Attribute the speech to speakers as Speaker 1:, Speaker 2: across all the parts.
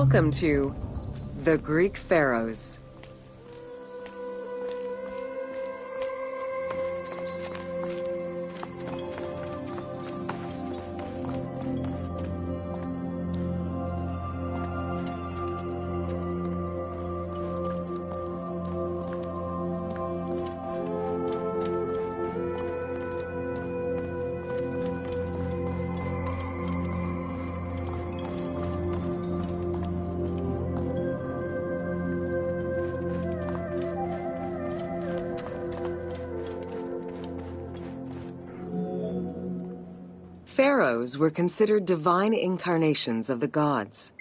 Speaker 1: Welcome to the Greek Pharaohs. Pharaohs were considered divine incarnations of the gods.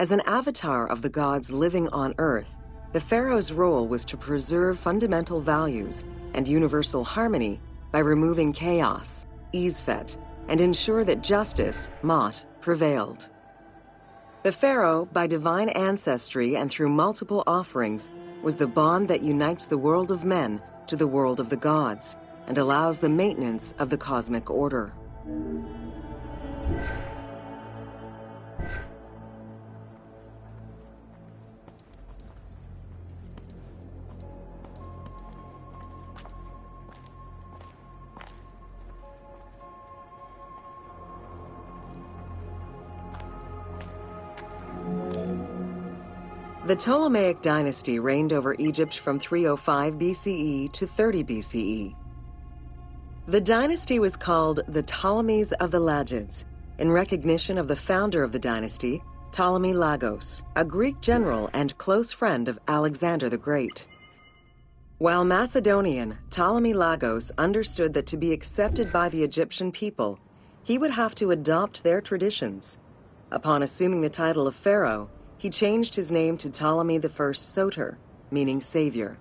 Speaker 1: As an avatar of the gods living on Earth, the pharaoh's role was to preserve fundamental values and universal harmony by removing chaos, Izfet, and ensure that justice, Mot, prevailed. The pharaoh, by divine ancestry and through multiple offerings, was the bond that unites the world of men to the world of the gods and allows the maintenance of the cosmic order. The Ptolemaic dynasty reigned over Egypt from 305 BCE to 30 BCE. The dynasty was called the Ptolemies of the Lagids, in recognition of the founder of the dynasty, Ptolemy Lagos, a Greek general and close friend of Alexander the Great. While Macedonian, Ptolemy Lagos understood that to be accepted by the Egyptian people, he would have to adopt their traditions. Upon assuming the title of pharaoh, he changed his name to Ptolemy I Soter, meaning savior.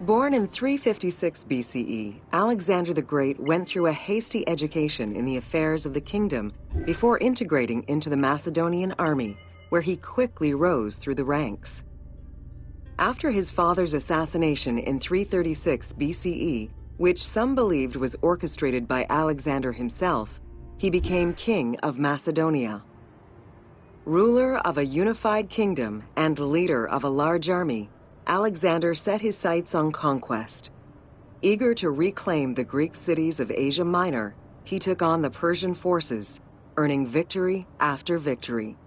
Speaker 1: Born in 356 BCE, Alexander the Great went through a hasty education in the affairs of the kingdom before integrating into the Macedonian army, where he quickly rose through the ranks. After his father's assassination in 336 BCE, which some believed was orchestrated by Alexander himself, he became king of Macedonia. Ruler of a unified kingdom and leader of a large army, Alexander set his sights on conquest. Eager to reclaim the Greek cities of Asia Minor, he took on the Persian forces, earning victory after victory.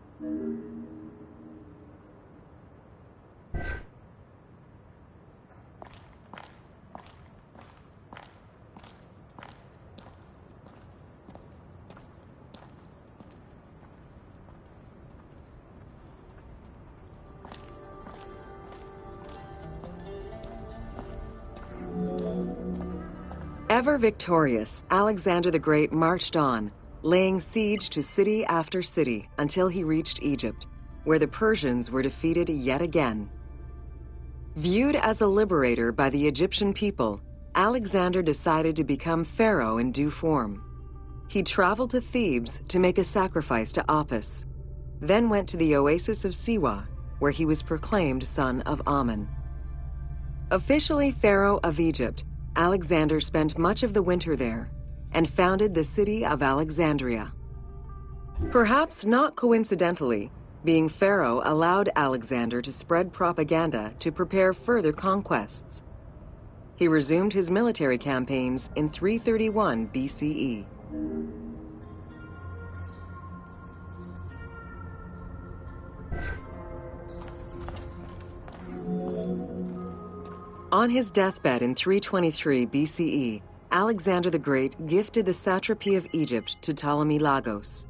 Speaker 1: Ever victorious, Alexander the Great marched on, laying siege to city after city until he reached Egypt, where the Persians were defeated yet again. Viewed as a liberator by the Egyptian people, Alexander decided to become pharaoh in due form. He traveled to Thebes to make a sacrifice to Apis, then went to the oasis of Siwa, where he was proclaimed son of Amun. Officially pharaoh of Egypt, Alexander spent much of the winter there and founded the city of Alexandria. Perhaps not coincidentally, being pharaoh allowed Alexander to spread propaganda to prepare further conquests. He resumed his military campaigns in 331 BCE. On his deathbed in 323 BCE, Alexander the Great gifted the satrapy of Egypt to Ptolemy Lagos.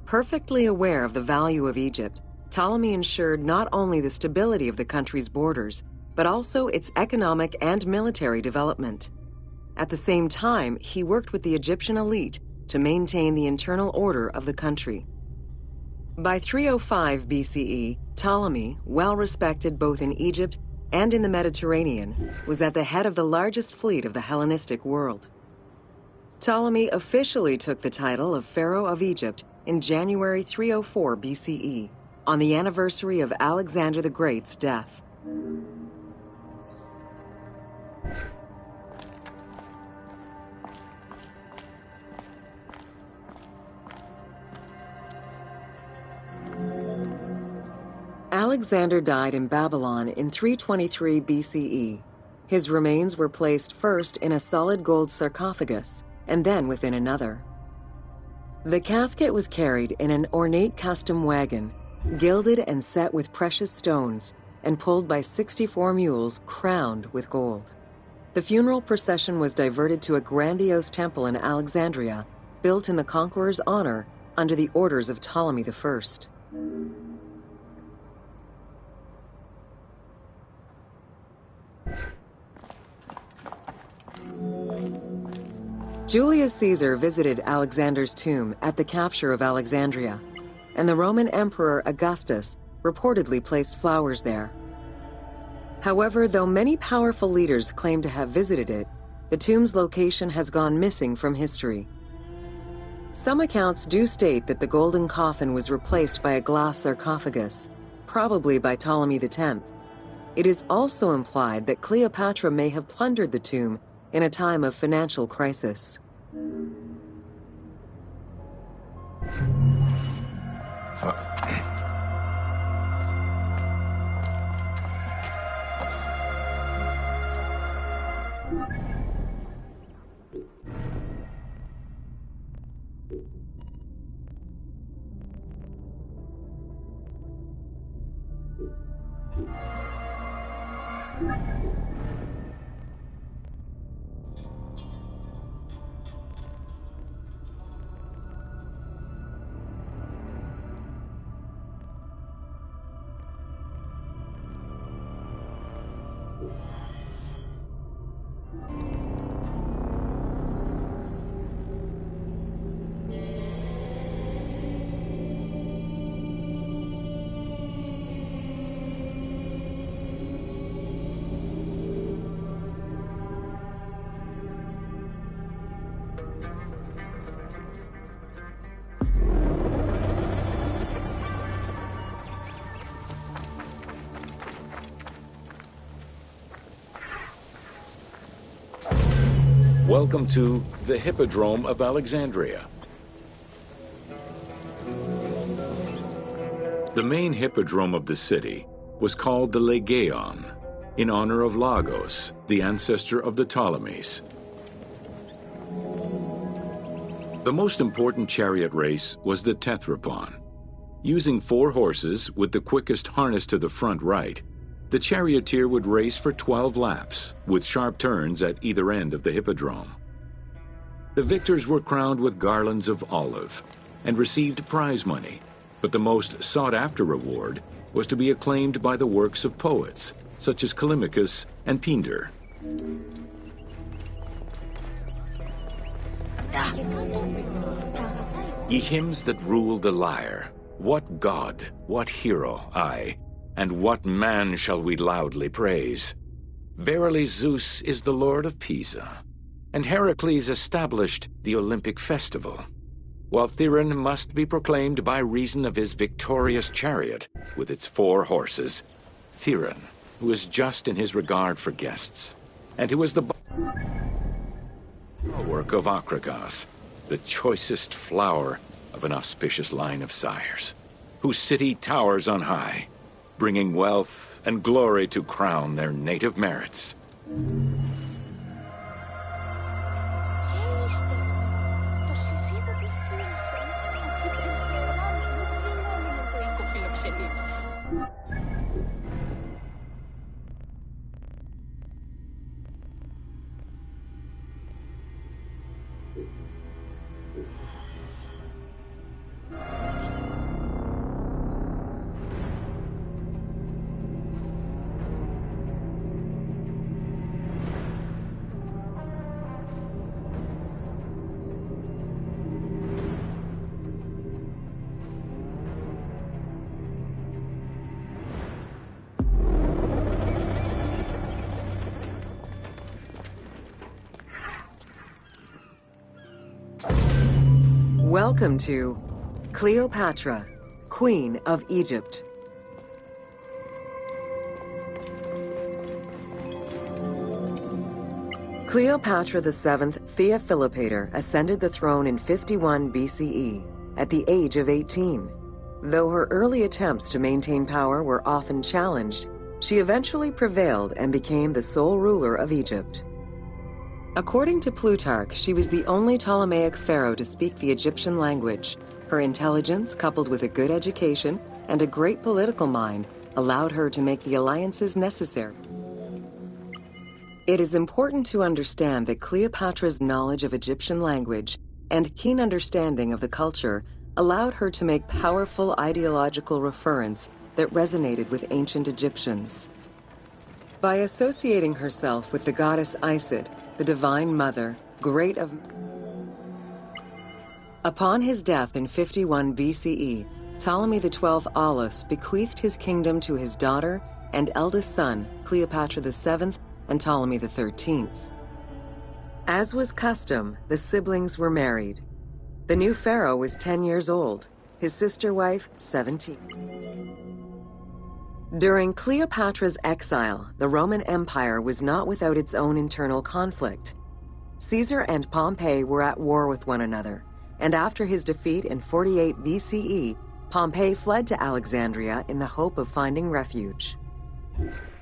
Speaker 1: Perfectly aware of the value of Egypt, Ptolemy ensured not only the stability of the country's borders, but also its economic and military development. At the same time, he worked with the Egyptian elite to maintain the internal order of the country. By 305 BCE, Ptolemy, well respected both in Egypt and in the Mediterranean, was at the head of the largest fleet of the Hellenistic world. Ptolemy officially took the title of Pharaoh of Egypt in January 304 BCE, on the anniversary of Alexander the Great's death. Alexander died in Babylon in 323 BCE. His remains were placed first in a solid gold sarcophagus, and then within another. The casket was carried in an ornate custom wagon, gilded and set with precious stones, and pulled by 64 mules crowned with gold. The funeral procession was diverted to a grandiose temple in Alexandria, built in the conqueror's honor under the orders of Ptolemy I. Julius Caesar visited Alexander's tomb at the capture of Alexandria, and the Roman Emperor Augustus reportedly placed flowers there. However, though many powerful leaders claim to have visited it, the tomb's location has gone missing from history. Some accounts do state that the golden coffin was replaced by a glass sarcophagus, probably by Ptolemy X. It is also implied that Cleopatra may have plundered the tomb in a time of financial crisis.
Speaker 2: Welcome to the Hippodrome of Alexandria. The main hippodrome of the city was called the Legeon, in honor of Lagos, the ancestor of the Ptolemies. The most important chariot race was the Tethrypon. Using 4 horses with the quickest harness to the front right, the charioteer would race for 12 laps, with sharp turns at either end of the hippodrome. The victors were crowned with garlands of olive and received prize money, but the most sought-after reward was to be acclaimed by the works of poets, such as Callimachus and Pindar. Ye hymns that rule the lyre, what god, what hero, aye, and what man shall we loudly praise? Verily Zeus is the lord of Pisa, and Heracles established the Olympic festival, while Theron must be proclaimed by reason of his victorious chariot with its 4 horses. Theron, who is just in his regard for guests, and who is the work of Akragas, the choicest flower of an auspicious line of sires, whose city towers on high, bringing wealth and glory to crown their native merits.
Speaker 1: Welcome to Cleopatra, Queen of Egypt. Cleopatra VII Theophilopator ascended the throne in 51 BCE at the age of 18. Though her early attempts to maintain power were often challenged, she eventually prevailed and became the sole ruler of Egypt. According to Plutarch, she was the only Ptolemaic pharaoh to speak the Egyptian language. Her intelligence, coupled with a good education and a great political mind, allowed her to make the alliances necessary. It is important to understand that Cleopatra's knowledge of Egyptian language and keen understanding of the culture allowed her to make powerful ideological referents that resonated with ancient Egyptians. By associating herself with the goddess Isis, the Divine Mother, great of... Upon his death in 51 BCE, Ptolemy XII Aulus bequeathed his kingdom to his daughter and eldest son, Cleopatra VII and Ptolemy XIII. As was custom, the siblings were married. The new pharaoh was 10 years old, his sister wife 17. During Cleopatra's exile, the Roman Empire was not without its own internal conflict. Caesar and Pompey were at war with one another, and after his defeat in 48 BCE, Pompey fled to Alexandria in the hope of finding refuge.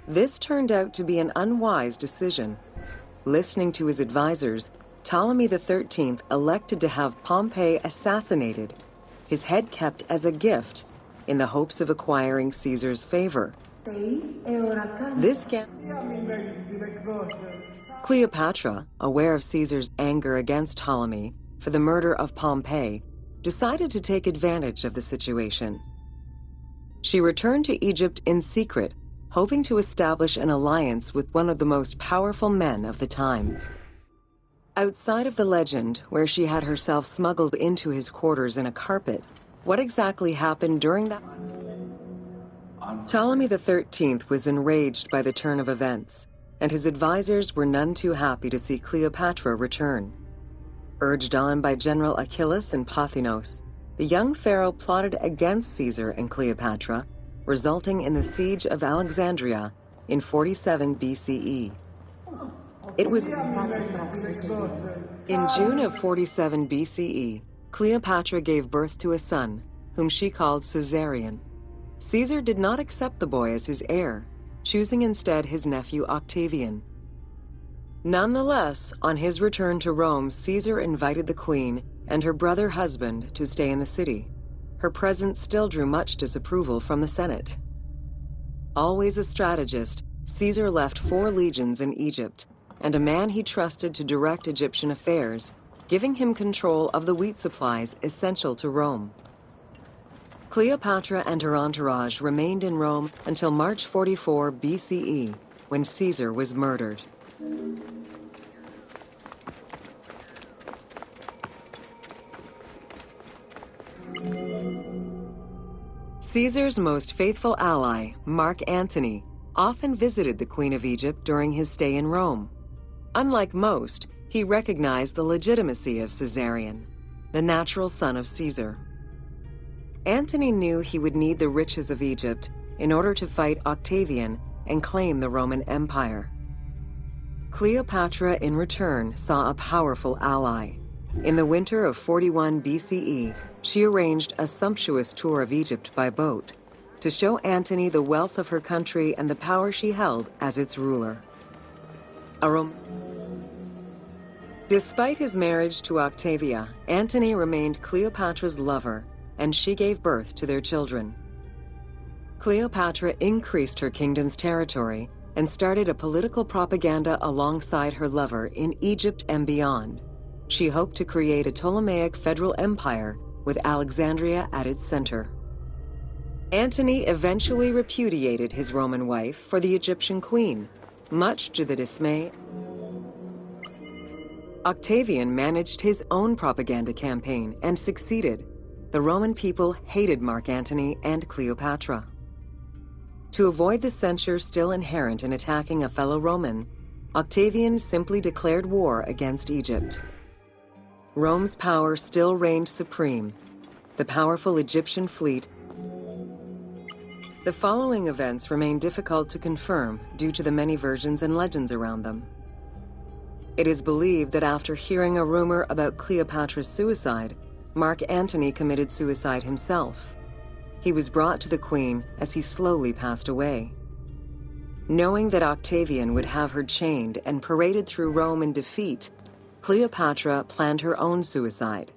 Speaker 1: This turned out to be an unwise decision. Listening to his advisors, Ptolemy XIII elected to have Pompey assassinated, his head kept as a gift, in the hopes of acquiring Caesar's favor. Cleopatra, aware of Caesar's anger against Ptolemy for the murder of Pompey, decided to take advantage of the situation. She returned to Egypt in secret, hoping to establish an alliance with one of the most powerful men of the time. Outside of the legend, where she had herself smuggled into his quarters in a carpet, what exactly happened during that? Ptolemy XIII was enraged by the turn of events, and his advisors were none too happy to see Cleopatra return. Urged on by General Achillas and Pothinos, the young pharaoh plotted against Caesar and Cleopatra, resulting in the siege of Alexandria in 47 BCE. It was in June of 47 BCE, Cleopatra gave birth to a son, whom she called Caesarion. Caesar did not accept the boy as his heir, choosing instead his nephew Octavian. Nonetheless, on his return to Rome, Caesar invited the queen and her brother husband to stay in the city. Her presence still drew much disapproval from the Senate. Always a strategist, Caesar left 4 legions in Egypt, and a man he trusted to direct Egyptian affairs, giving him control of the wheat supplies essential to Rome. Cleopatra and her entourage remained in Rome until March 44 BCE, when Caesar was murdered. Caesar's most faithful ally, Mark Antony, often visited the Queen of Egypt during his stay in Rome. Unlike most, he recognized the legitimacy of Caesarion, the natural son of Caesar. Antony knew he would need the riches of Egypt in order to fight Octavian and claim the Roman Empire. Cleopatra, in return, saw a powerful ally. In the winter of 41 BCE, she arranged a sumptuous tour of Egypt by boat to show Antony the wealth of her country and the power she held as its ruler. Despite his marriage to Octavia, Antony remained Cleopatra's lover, and she gave birth to their children. Cleopatra increased her kingdom's territory and started a political propaganda alongside her lover in Egypt and beyond. She hoped to create a Ptolemaic federal empire with Alexandria at its center. Antony eventually repudiated his Roman wife for the Egyptian queen, much to the dismay. Octavian managed his own propaganda campaign and succeeded. The Roman people hated Mark Antony and Cleopatra. To avoid the censure still inherent in attacking a fellow Roman, Octavian simply declared war against Egypt. Rome's power still reigned supreme. The powerful Egyptian fleet. The following events remain difficult to confirm due to the many versions and legends around them. It is believed that after hearing a rumor about Cleopatra's suicide, Mark Antony committed suicide himself. He was brought to the queen as he slowly passed away. Knowing that Octavian would have her chained and paraded through Rome in defeat, Cleopatra planned her own suicide.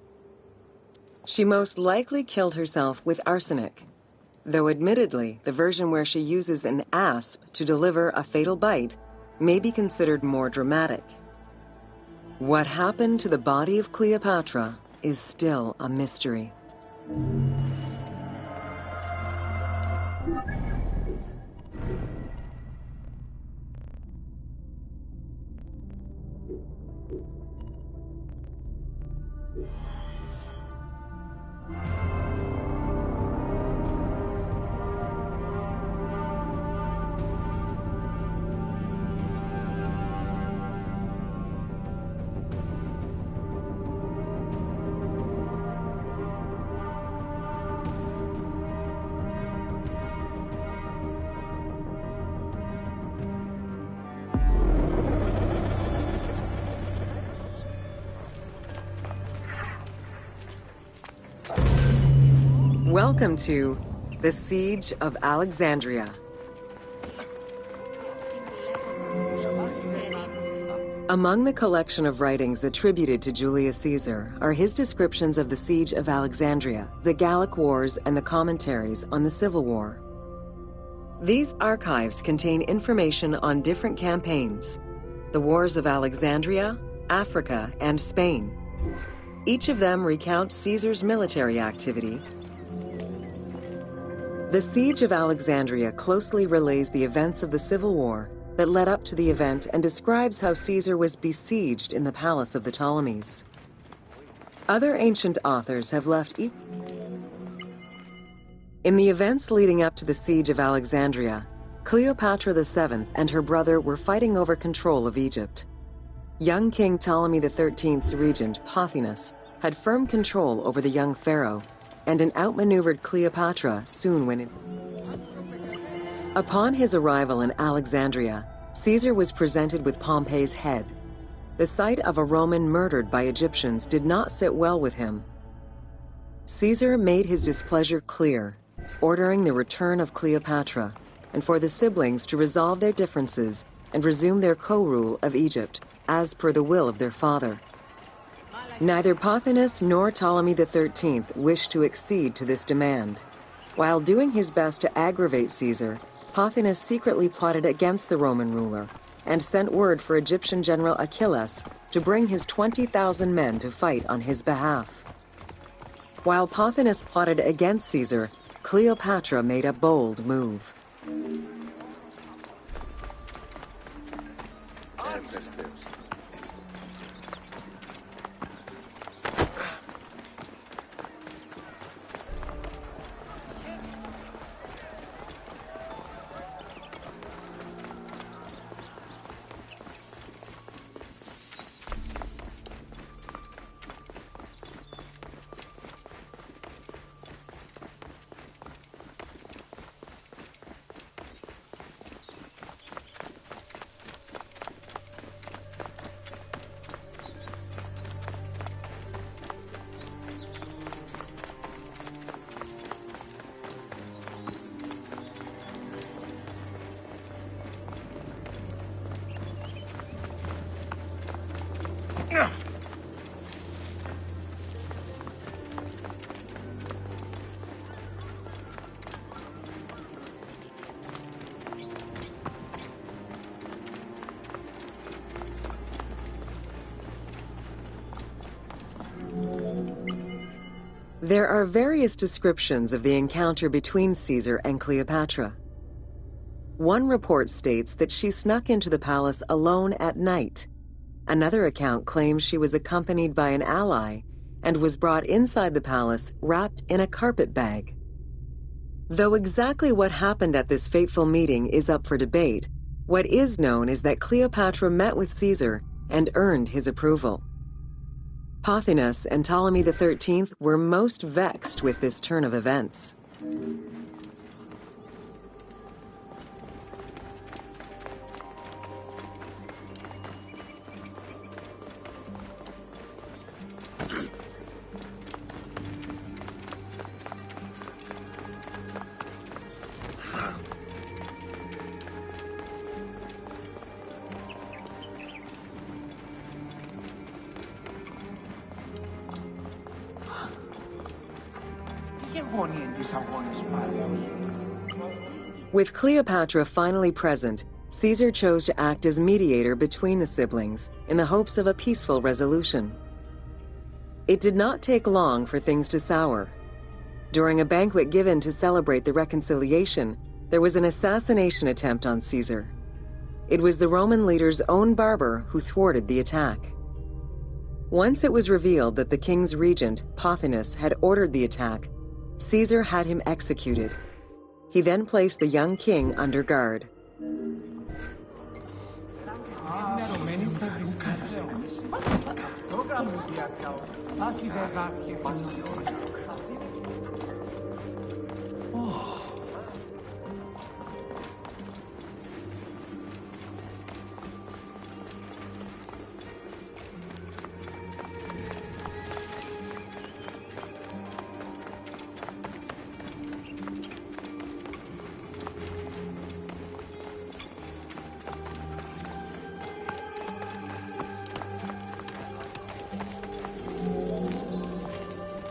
Speaker 1: She most likely killed herself with arsenic, though admittedly the version where she uses an asp to deliver a fatal bite may be considered more dramatic. What happened to the body of Cleopatra is still a mystery. Welcome to the Siege of Alexandria. Among the collection of writings attributed to Julius Caesar are his descriptions of the Siege of Alexandria, the Gallic Wars, and the commentaries on the Civil War. These archives contain information on different campaigns, the Wars of Alexandria, Africa, and Spain. Each of them recounts Caesar's military activity. The Siege of Alexandria closely relays the events of the Civil War that led up to the event and describes how Caesar was besieged in the palace of the Ptolemies. Other ancient authors have left In the events leading up to the Siege of Alexandria, Cleopatra VII and her brother were fighting over control of Egypt. Young King Ptolemy XIII's regent, Pothinus, had firm control over the young pharaoh, and an outmaneuvered Cleopatra soon went in. Upon his arrival in Alexandria, Caesar was presented with Pompey's head. The sight of a Roman murdered by Egyptians did not sit well with him. Caesar made his displeasure clear, ordering the return of Cleopatra, and for the siblings to resolve their differences and resume their co-rule of Egypt, as per the will of their father. Neither Pothinus nor Ptolemy XIII wished to accede to this demand. While doing his best to aggravate Caesar, Pothinus secretly plotted against the Roman ruler and sent word for Egyptian general Achilles to bring his 20,000 men to fight on his behalf. While Pothinus plotted against Caesar, Cleopatra made a bold move. There are various descriptions of the encounter between Caesar and Cleopatra. One report states that she snuck into the palace alone at night. Another account claims she was accompanied by an ally and was brought inside the palace wrapped in a carpet bag. Though exactly what happened at this fateful meeting is up for debate, what is known is that Cleopatra met with Caesar and earned his approval. Pothinus and Ptolemy XIII were most vexed with this turn of events. With Cleopatra finally present, Caesar chose to act as mediator between the siblings in the hopes of a peaceful resolution. It did not take long for things to sour. During a banquet given to celebrate the reconciliation, there was an assassination attempt on Caesar. It was the Roman leader's own barber who thwarted the attack. Once it was revealed that the king's regent, Pothinus, had ordered the attack, Caesar had him executed. He then placed the young king under guard.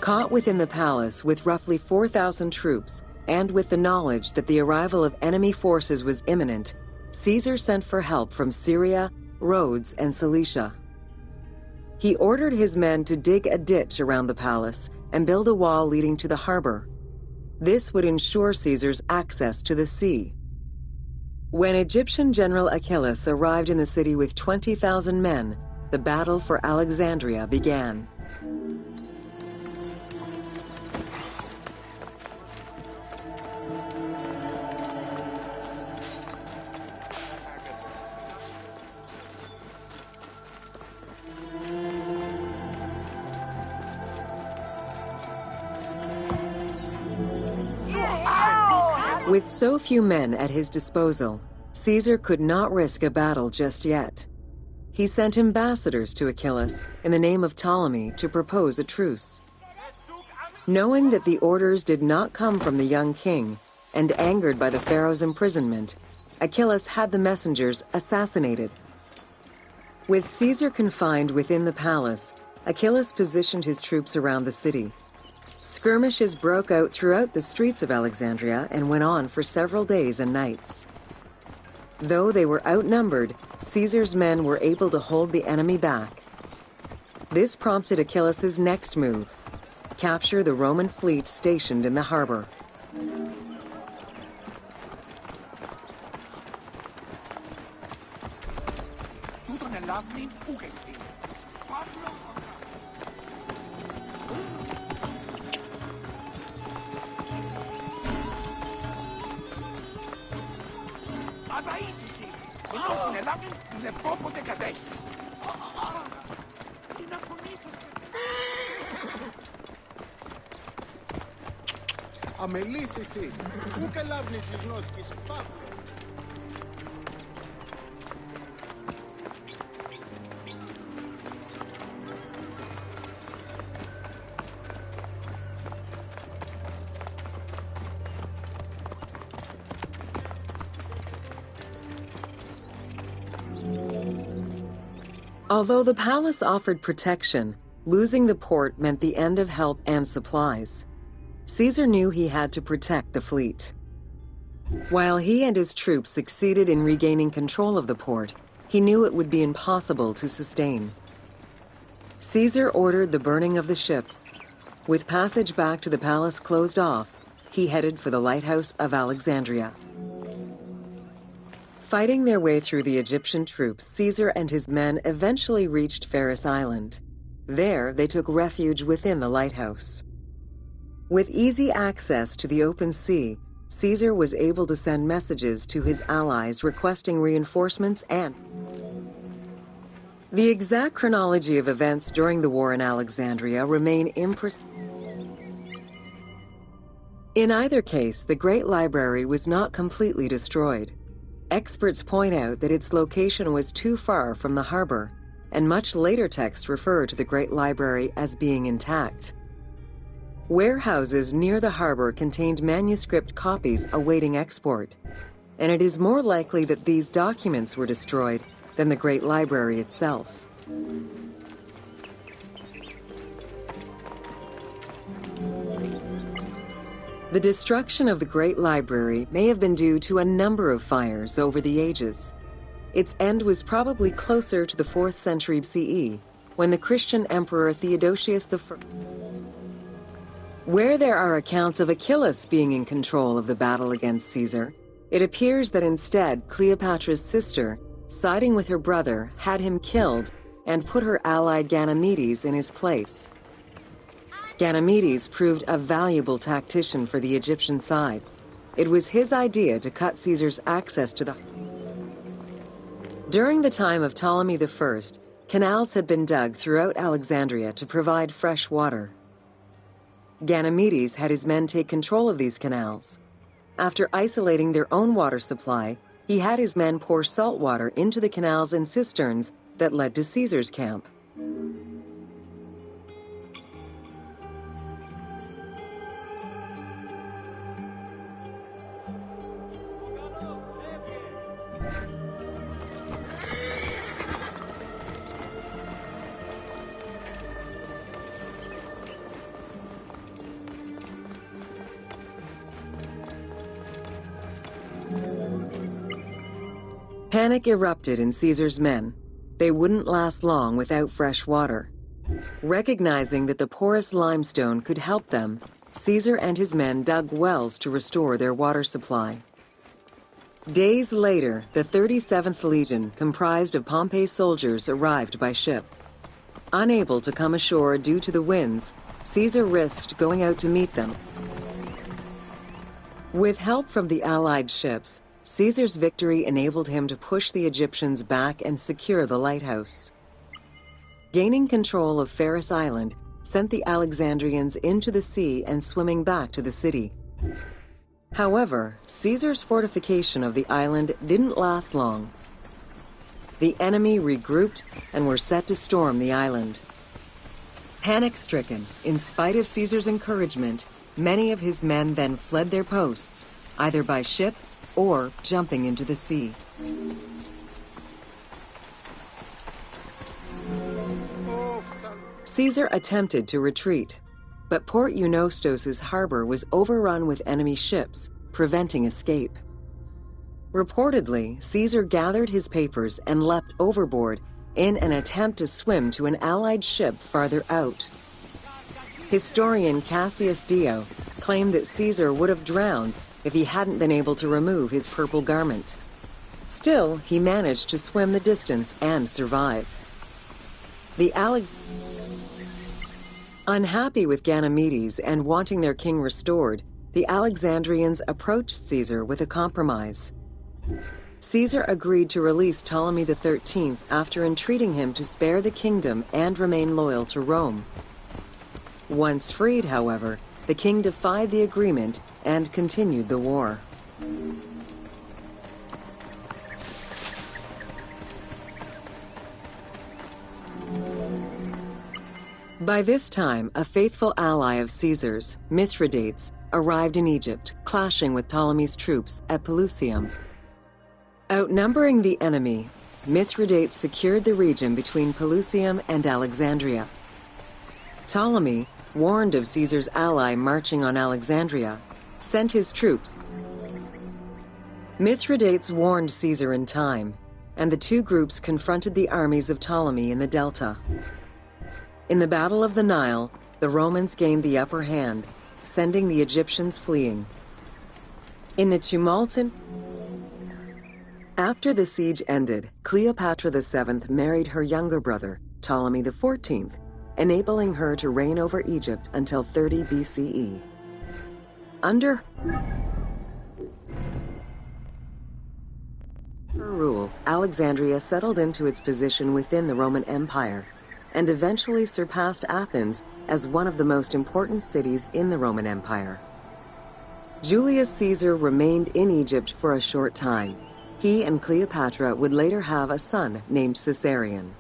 Speaker 1: Caught within the palace with roughly 4,000 troops, and with the knowledge that the arrival of enemy forces was imminent, Caesar sent for help from Syria, Rhodes, and Cilicia. He ordered his men to dig a ditch around the palace and build a wall leading to the harbor. This would ensure Caesar's access to the sea. When Egyptian General Achillas arrived in the city with 20,000 men, the battle for Alexandria began. With so few men at his disposal, Caesar could not risk a battle just yet. He sent ambassadors to Achillas in the name of Ptolemy to propose a truce. Knowing that the orders did not come from the young king, and angered by the pharaoh's imprisonment, Achillas had the messengers assassinated. With Caesar confined within the palace, Achillas positioned his troops around the city. Skirmishes broke out throughout the streets of Alexandria and went on for several days and nights. Though they were outnumbered, Caesar's men were able to hold the enemy back. This prompted Achillas' next move: capture the Roman fleet stationed in the harbor.
Speaker 3: Αμελής εσύ, πού καλάβνεις τις γνώσκεις, Παύλο.
Speaker 1: Although the palace offered protection, losing the port meant the end of help and supplies. Caesar knew he had to protect the fleet. While he and his troops succeeded in regaining control of the port, he knew it would be impossible to sustain. Caesar ordered the burning of the ships. With passage back to the palace closed off, he headed for the lighthouse of Alexandria. Fighting their way through the Egyptian troops, Caesar and his men eventually reached Pharis Island. There, they took refuge within the lighthouse. With easy access to the open sea, Caesar was able to send messages to his allies requesting reinforcements and The exact chronology of events during the war in Alexandria remain imprecise. In either case, the Great Library was not completely destroyed. Experts point out that its location was too far from the harbor, and much later texts refer to the Great Library as being intact. Warehouses near the harbor contained manuscript copies awaiting export, and it is more likely that these documents were destroyed than the Great Library itself. The destruction of the Great Library may have been due to a number of fires over the ages. Its end was probably closer to the 4th century CE, when the Christian Emperor Theodosius I. Where there are accounts of Achillas being in control of the battle against Caesar, it appears that instead Cleopatra's sister, siding with her brother, had him killed and put her ally Ganymedes in his place. Ganymedes proved a valuable tactician for the Egyptian side. It was his idea to cut Caesar's access to the... During the time of Ptolemy I, canals had been dug throughout Alexandria to provide fresh water. Ganymedes had his men take control of these canals. After isolating their own water supply, he had his men pour salt water into the canals and cisterns that led to Caesar's camp. Panic erupted in Caesar's men. They wouldn't last long without fresh water. Recognizing that the porous limestone could help them, Caesar and his men dug wells to restore their water supply. Days later, the 37th Legion, comprised of Pompey's soldiers, arrived by ship. Unable to come ashore due to the winds, Caesar risked going out to meet them. With help from the Allied ships, Caesar's victory enabled him to push the Egyptians back and secure the lighthouse. Gaining control of Pharos Island sent the Alexandrians into the sea and swimming back to the city. However, Caesar's fortification of the island didn't last long. The enemy regrouped and were set to storm the island. Panic-stricken, in spite of Caesar's encouragement, many of his men then fled their posts, either by ship or jumping into the sea. Caesar attempted to retreat, but Port Eunostos' harbor was overrun with enemy ships, preventing escape. Reportedly, Caesar gathered his papers and leapt overboard in an attempt to swim to an Allied ship farther out. Historian Cassius Dio claimed that Caesar would have drowned if he hadn't been able to remove his purple garment. Still, he managed to swim the distance and survive. Unhappy with Ganymedes and wanting their king restored, the Alexandrians approached Caesar with a compromise. Caesar agreed to release Ptolemy XIII after entreating him to spare the kingdom and remain loyal to Rome. Once freed, however, the king defied the agreement and continued the war. By this time, a faithful ally of Caesar's, Mithridates, arrived in Egypt, clashing with Ptolemy's troops at Pelusium. Outnumbering the enemy, Mithridates secured the region between Pelusium and Alexandria. Ptolemy, warned of Caesar's ally marching on Alexandria, sent his troops. Mithridates warned Caesar in time, and the two groups confronted the armies of Ptolemy in the Delta. In the Battle of the Nile, the Romans gained the upper hand, sending the Egyptians fleeing. In the tumult After the siege ended, Cleopatra VII married her younger brother, Ptolemy XIV, enabling her to reign over Egypt until 30 BCE. Under her rule, Alexandria settled into its position within the Roman Empire and eventually surpassed Athens as one of the most important cities in the Roman Empire. Julius Caesar remained in Egypt for a short time. He and Cleopatra would later have a son named Caesarion.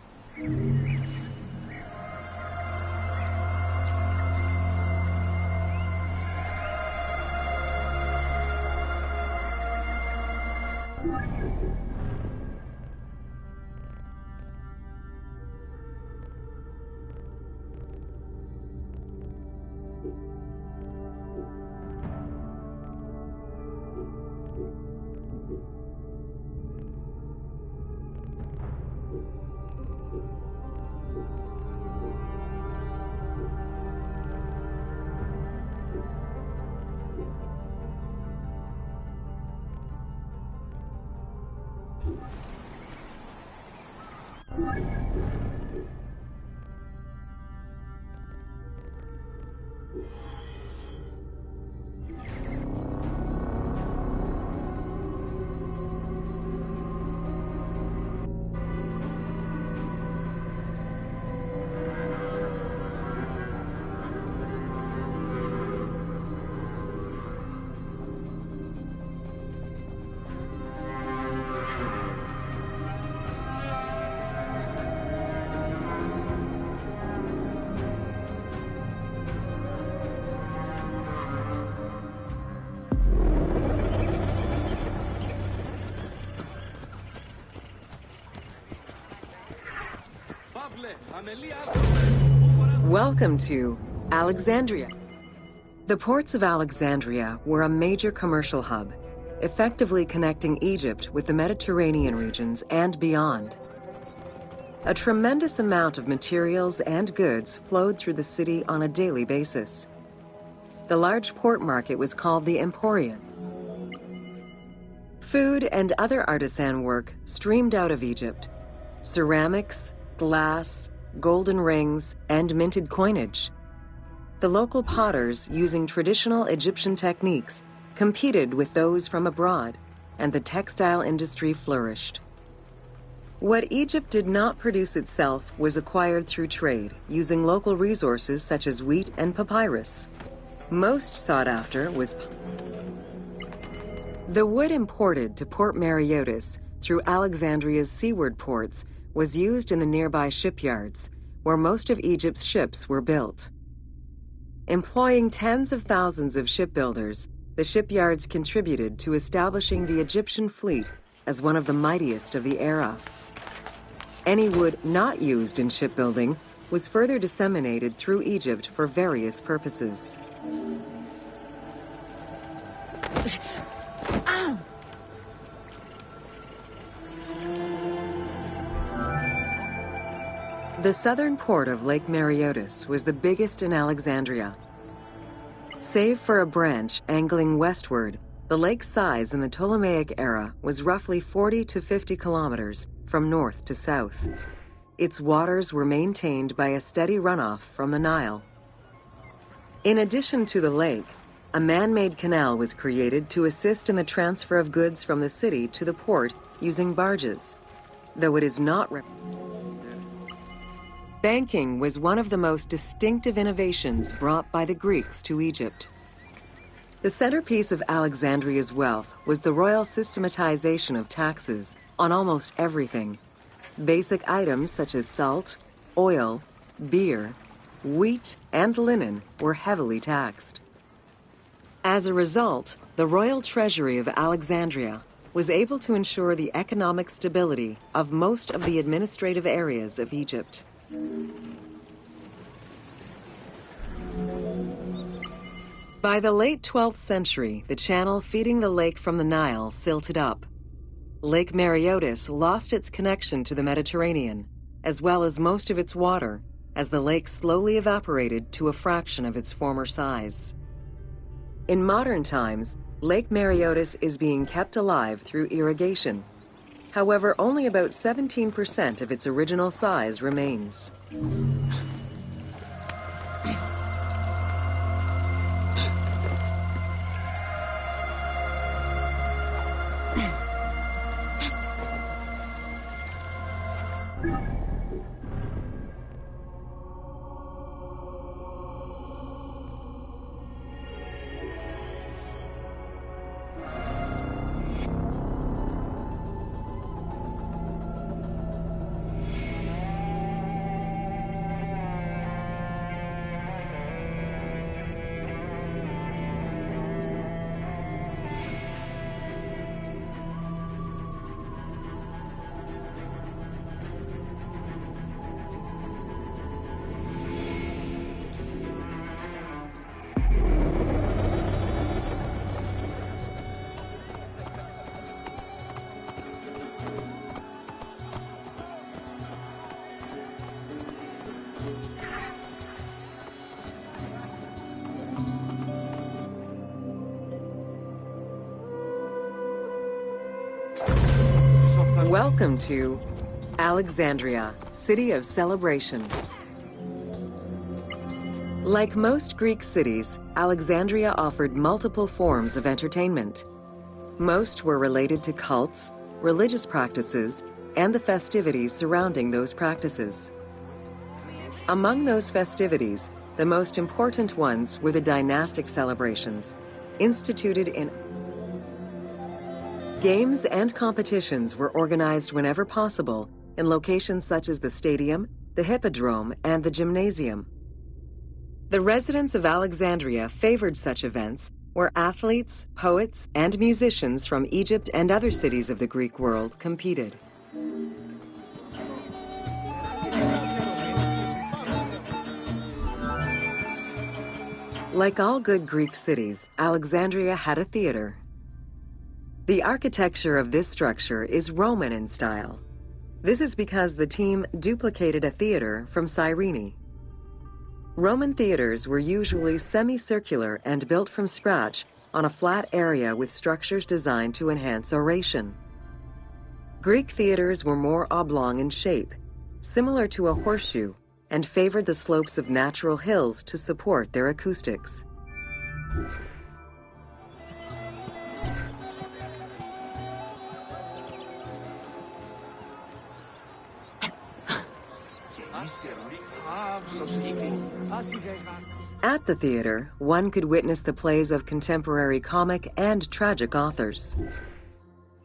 Speaker 1: Welcome to Alexandria. The ports of Alexandria were a major commercial hub, effectively connecting Egypt with the Mediterranean regions and beyond. A tremendous amount of materials and goods flowed through the city on a daily basis. The large port market was called the Emporium. Food and other artisan work streamed out of Egypt. Ceramics, glass, golden rings, and minted coinage. The local potters, using traditional Egyptian techniques, competed with those from abroad, and the textile industry flourished. What Egypt did not produce itself was acquired through trade, using local resources such as wheat and papyrus. Most sought after was the wood imported to Port Mareotis through Alexandria's seaward ports was used in the nearby shipyards, where most of Egypt's ships were built. Employing tens of thousands of shipbuilders, the shipyards contributed to establishing the Egyptian fleet as one of the mightiest of the era. Any wood not used in shipbuilding was further disseminated through Egypt for various purposes. The southern port of Lake Mareotis was the biggest in Alexandria. Save for a branch angling westward, the lake's size in the Ptolemaic era was roughly 40 to 50 kilometers from north to south. Its waters were maintained by a steady runoff from the Nile. In addition to the lake, a man-made canal was created to assist in the transfer of goods from the city to the port using barges, though it is not Banking was one of the most distinctive innovations brought by the Greeks to Egypt. The centerpiece of Alexandria's wealth was the royal systematization of taxes on almost everything. Basic items such as salt, oil, beer, wheat, and linen were heavily taxed. As a result, the royal treasury of Alexandria was able to ensure the economic stability of most of the administrative areas of Egypt. By the late 12th century, the channel feeding the lake from the Nile silted up. Lake Mareotis lost its connection to the Mediterranean, as well as most of its water, as the lake slowly evaporated to a fraction of its former size. In modern times, Lake Mareotis is being kept alive through irrigation. However, only about 17% of its original size remains. Welcome to Alexandria, city of celebration. Like most Greek cities, Alexandria offered multiple forms of entertainment. Most were related to cults, religious practices, and the festivities surrounding those practices. Among those festivities, the most important ones were the dynastic celebrations, instituted in games and competitions were organized whenever possible in locations such as the stadium, the hippodrome, and the gymnasium. The residents of Alexandria favored such events where athletes, poets, and musicians from Egypt and other cities of the Greek world competed. Like all good Greek cities, Alexandria had a theater. The architecture of this structure is Roman in style. This is because the team duplicated a theater from Cyrene. Roman theaters were usually semicircular and built from scratch on a flat area with structures designed to enhance oration. Greek theaters were more oblong in shape, similar to a horseshoe, and favored the slopes of natural hills to support their acoustics. At the theater, one could witness the plays of contemporary comic and tragic authors.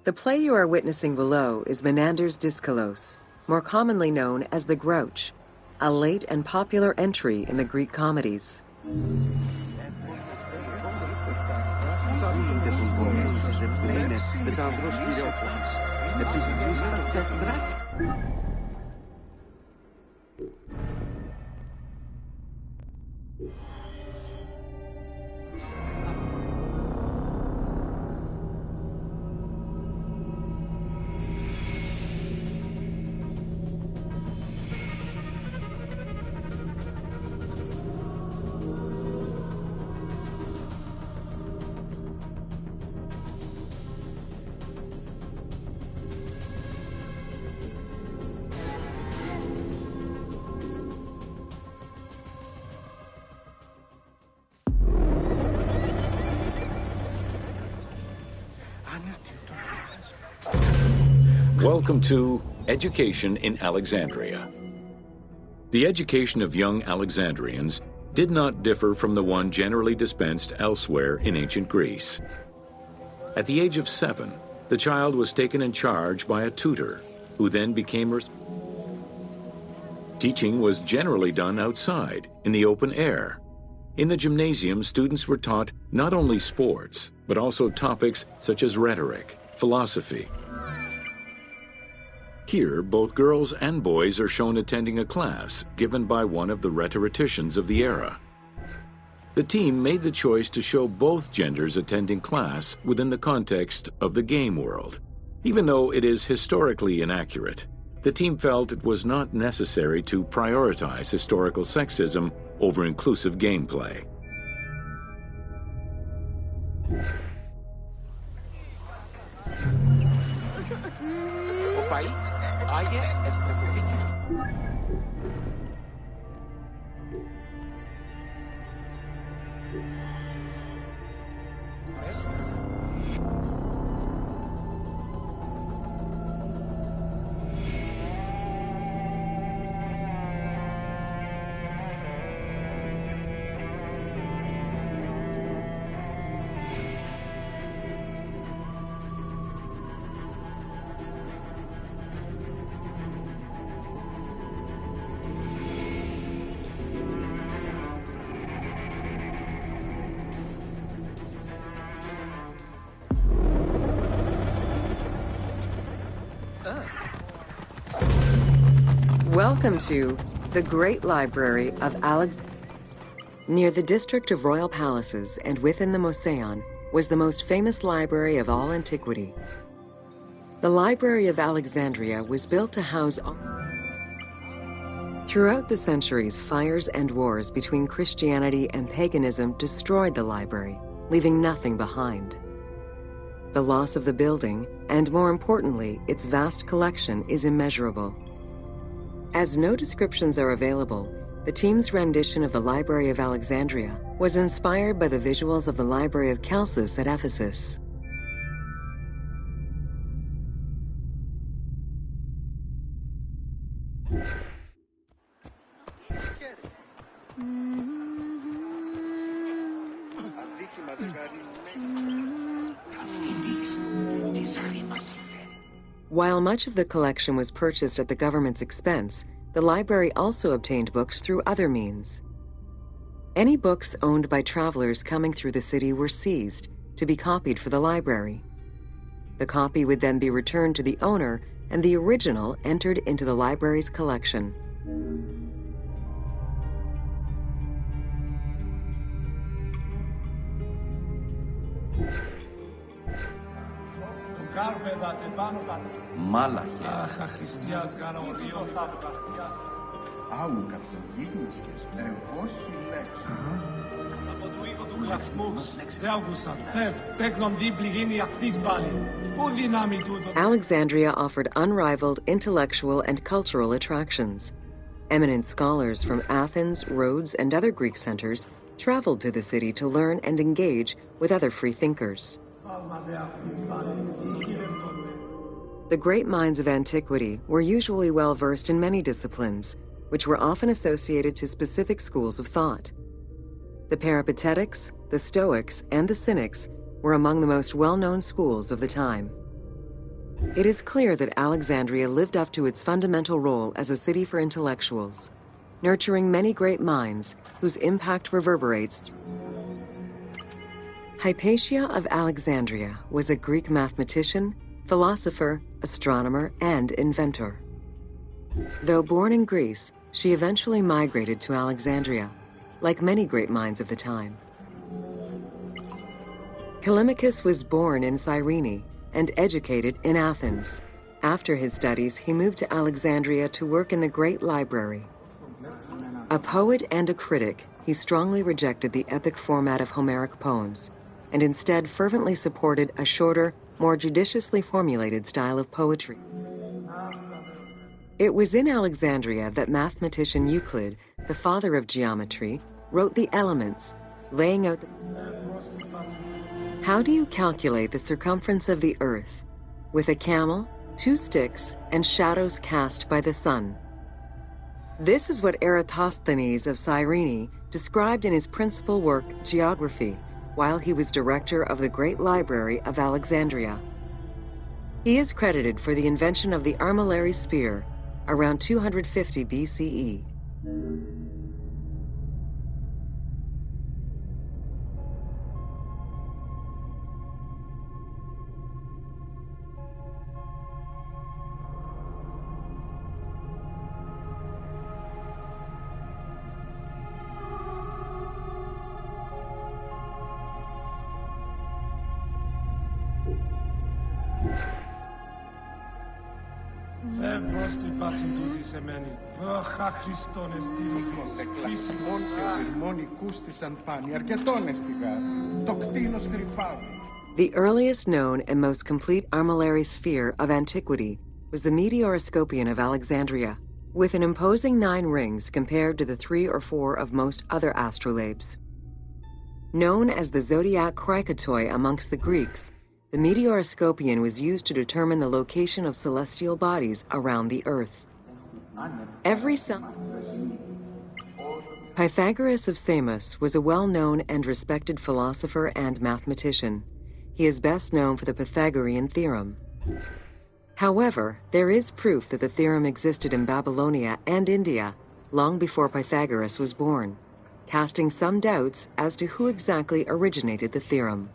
Speaker 1: The play you are witnessing below is Menander's Dyskolos, more commonly known as The Grouch, a late and popular entry in the Greek comedies.
Speaker 2: Welcome to Education in Alexandria. The education of young Alexandrians did not differ from the one generally dispensed elsewhere in ancient Greece. At the age of 7, the child was taken in charge by a tutor, who then became Teaching was generally done outside, in the open air. In the gymnasium, students were taught not only sports, but also topics such as rhetoric, philosophy. Here, both girls and boys are shown attending a class given by one of the rhetoricians of the era. The team made the choice to show both genders attending class within the context of the game world. Even though it is historically inaccurate, the team felt it was not necessary to prioritize historical sexism over inclusive gameplay.
Speaker 1: Welcome to the Great Library of Alexandria. Near the district of royal palaces and within the Mouseion was the most famous library of all antiquity. The Library of Alexandria was built to house Throughout the centuries, fires and wars between Christianity and paganism destroyed the library, leaving nothing behind. the loss of the building, and more importantly, its vast collection is immeasurable. As no descriptions are available, the team's rendition of the Library of Alexandria was inspired by the visuals of the Library of Chalcis at Ephesus. While much of the collection was purchased at the government's expense, the library also obtained books through other means. Any books owned by travelers coming through the city were seized to be copied for the library. The copy would then be returned to the owner, and the original entered into the library's collection.
Speaker 3: Άου καθοδήγνωστες, εγώ συλλέξω. Από του οίκου του χλαξμούς, δεν άκουσα. Τέκνον δίπλη γίνει αχθής πάλι. Πού δυνάμει τούτο.
Speaker 1: Alexandria offered unrivaled intellectual and cultural attractions. Eminent scholars from Athens, Rhodes, and other Greek centers traveled to the city to learn and engage with other free thinkers. The great minds of antiquity were usually well versed in many disciplines, which were often associated to specific schools of thought. The Peripatetics, the Stoics, and the Cynics were among the most well-known schools of the time. It is clear that Alexandria lived up to its fundamental role as a city for intellectuals, nurturing many great minds whose impact reverberates. Hypatia of Alexandria was a Greek mathematician, philosopher, astronomer, and inventor. Though born in Greece, she eventually migrated to Alexandria, like many great minds of the time. Callimachus was born in Cyrene and educated in Athens. After his studies, he moved to Alexandria to work in the Great Library. A poet and a critic, he strongly rejected the epic format of Homeric poems, and instead fervently supported a shorter, more judiciously formulated style of poetry. It was in Alexandria that mathematician Euclid, the father of geometry, wrote the Elements, laying out how do you calculate the circumference of the earth, with a camel, 2 sticks, and shadows cast by the sun? This is what Eratosthenes of Cyrene described in his principal work, Geography, while he was director of the Great Library of Alexandria. He is credited for the invention of the armillary sphere, around 250 BCE. The earliest known and most complete armillary sphere of antiquity was the Meteoroscopion of Alexandria, with an imposing 9 rings compared to the 3 or 4 of most other astrolabes. Known as the zodiac krikatoi amongst the Greeks, the Meteoroscopion was used to determine the location of celestial bodies around the Earth. Pythagoras of Samos was a well-known and respected philosopher and mathematician. He is best known for the Pythagorean theorem. However, there is proof that the theorem existed in Babylonia and India long before Pythagoras was born, casting some doubts as to who exactly originated the theorem.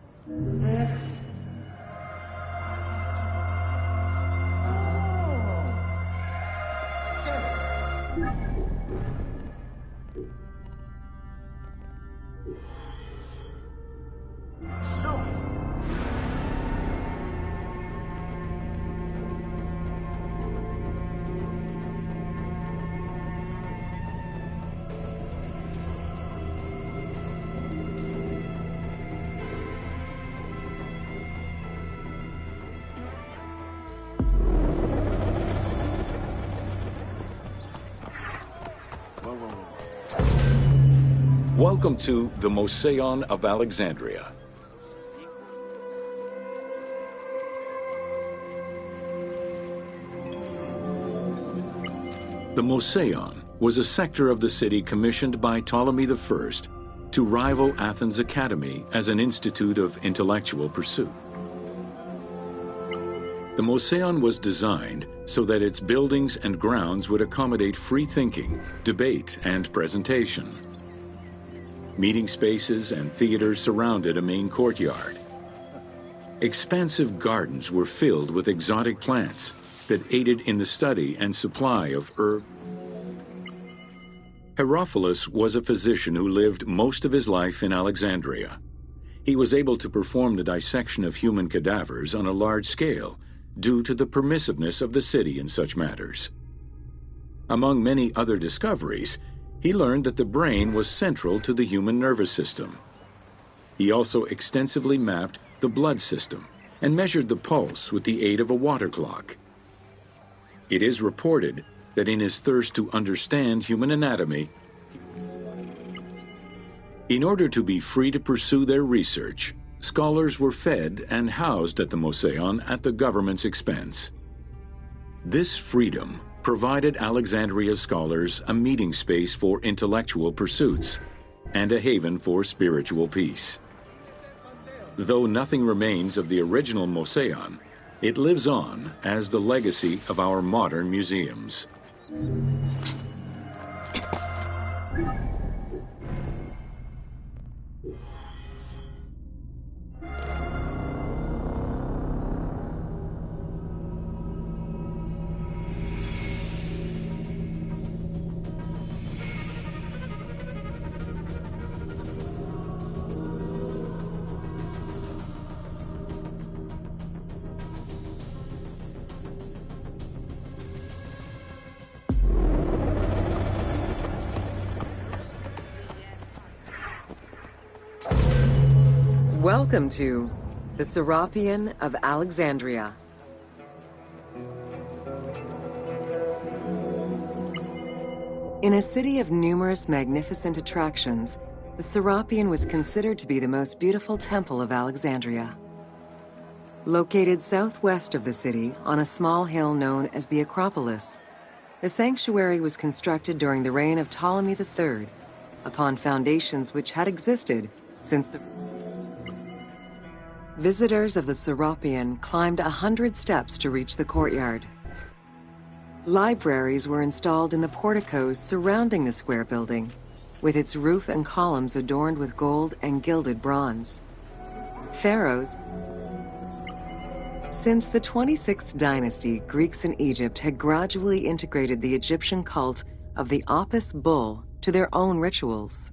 Speaker 2: Welcome to the Mosaeon of Alexandria. The Mosaeon was a sector of the city commissioned by Ptolemy I to rival Athens Academy as an institute of intellectual pursuit. The Mosaeon was designed so that its buildings and grounds would accommodate free thinking, debate, and presentation. Meeting spaces and theaters surrounded a main courtyard. Expansive gardens were filled with exotic plants that aided in the study and supply of herbs. Herophilus was a physician who lived most of his life in Alexandria. He was able to perform the dissection of human cadavers on a large scale due to the permissiveness of the city in such matters. Among many other discoveries, he learned that the brain was central to the human nervous system. He also extensively mapped the blood system and measured the pulse with the aid of a water clock. It is reported that in his thirst to understand human anatomy, in order to be free to pursue their research, scholars were fed and housed at the Mosaeon at the government's expense. This freedom provided Alexandria's scholars a meeting space for intellectual pursuits and a haven for spiritual peace. Though nothing remains of the original Mosaeon, it lives on as the legacy of our modern museums.
Speaker 1: Welcome to the Serapeum of Alexandria. In a city of numerous magnificent attractions, the Serapeum was considered to be the most beautiful temple of Alexandria. Located southwest of the city on a small hill known as the Acropolis, the sanctuary was constructed during the reign of Ptolemy III, upon foundations which had existed since the Visitors of the Serapeum climbed 100 steps to reach the courtyard. Libraries were installed in the porticos surrounding the square building, with its roof and columns adorned with gold and gilded bronze. Pharaohs. Since the 26th dynasty, Greeks in Egypt had gradually integrated the Egyptian cult of the Apis bull to their own rituals.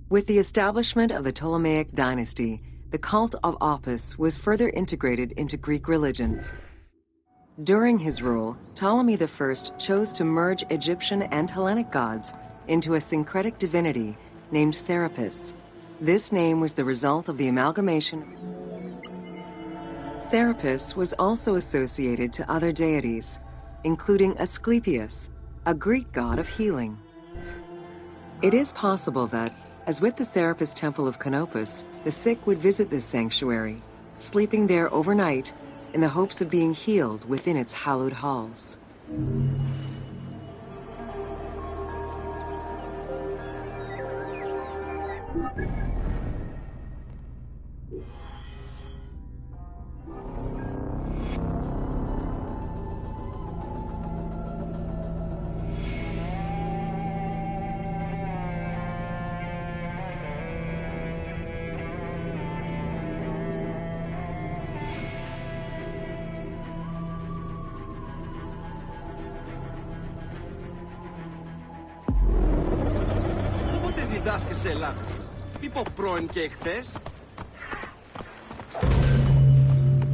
Speaker 1: With the establishment of the Ptolemaic dynasty, the cult of Apis was further integrated into Greek religion. During his rule, Ptolemy I chose to merge Egyptian and Hellenic gods into a syncretic divinity named Serapis. This name was the result of the amalgamation. Serapis was also associated to other deities, including Asclepius, a Greek god of healing. It is possible that, as with the Serapis Temple of Canopus, the sick would visit this sanctuary, sleeping there overnight in the hopes of being healed within its hallowed halls.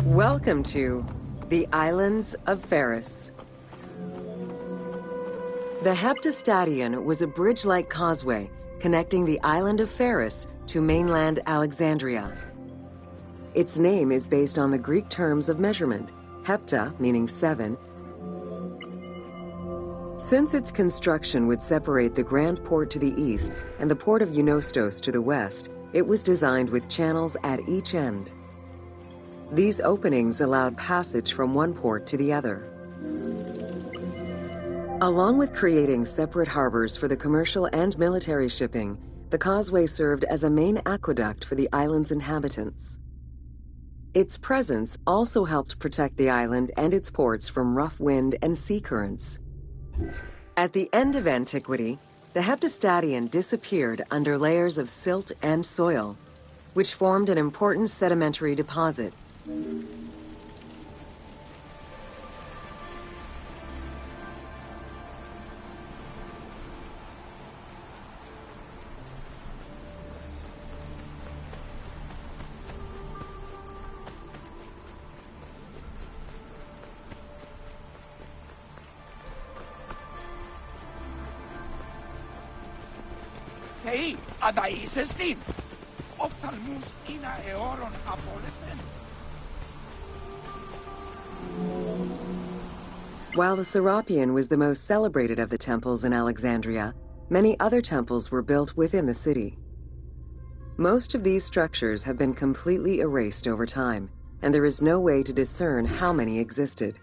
Speaker 1: Welcome to the Islands of Pharos. The Heptastadion was a bridge-like causeway connecting the island of Pharos to mainland Alexandria. Its name is based on the Greek terms of measurement, hepta meaning 7, Since its construction would separate the Grand Port to the east and the port of Eunostos to the west, it was designed with channels at each end. These openings allowed passage from one port to the other. Along with creating separate harbors for the commercial and military shipping, the causeway served as a main aqueduct for the island's inhabitants. Its presence also helped protect the island and its ports from rough wind and sea currents. At the end of antiquity, the Heptastadion disappeared under layers of silt and soil, which formed an important sedimentary deposit.
Speaker 4: Θεοί, αδαΐσεστην, οφθαλμούς είναι αιώρων απόλεσεν.
Speaker 1: While the Serapeum was the most celebrated of the temples in Alexandria, many other temples were built within the city. Most of these structures have been completely erased over time, and there is no way to discern how many existed.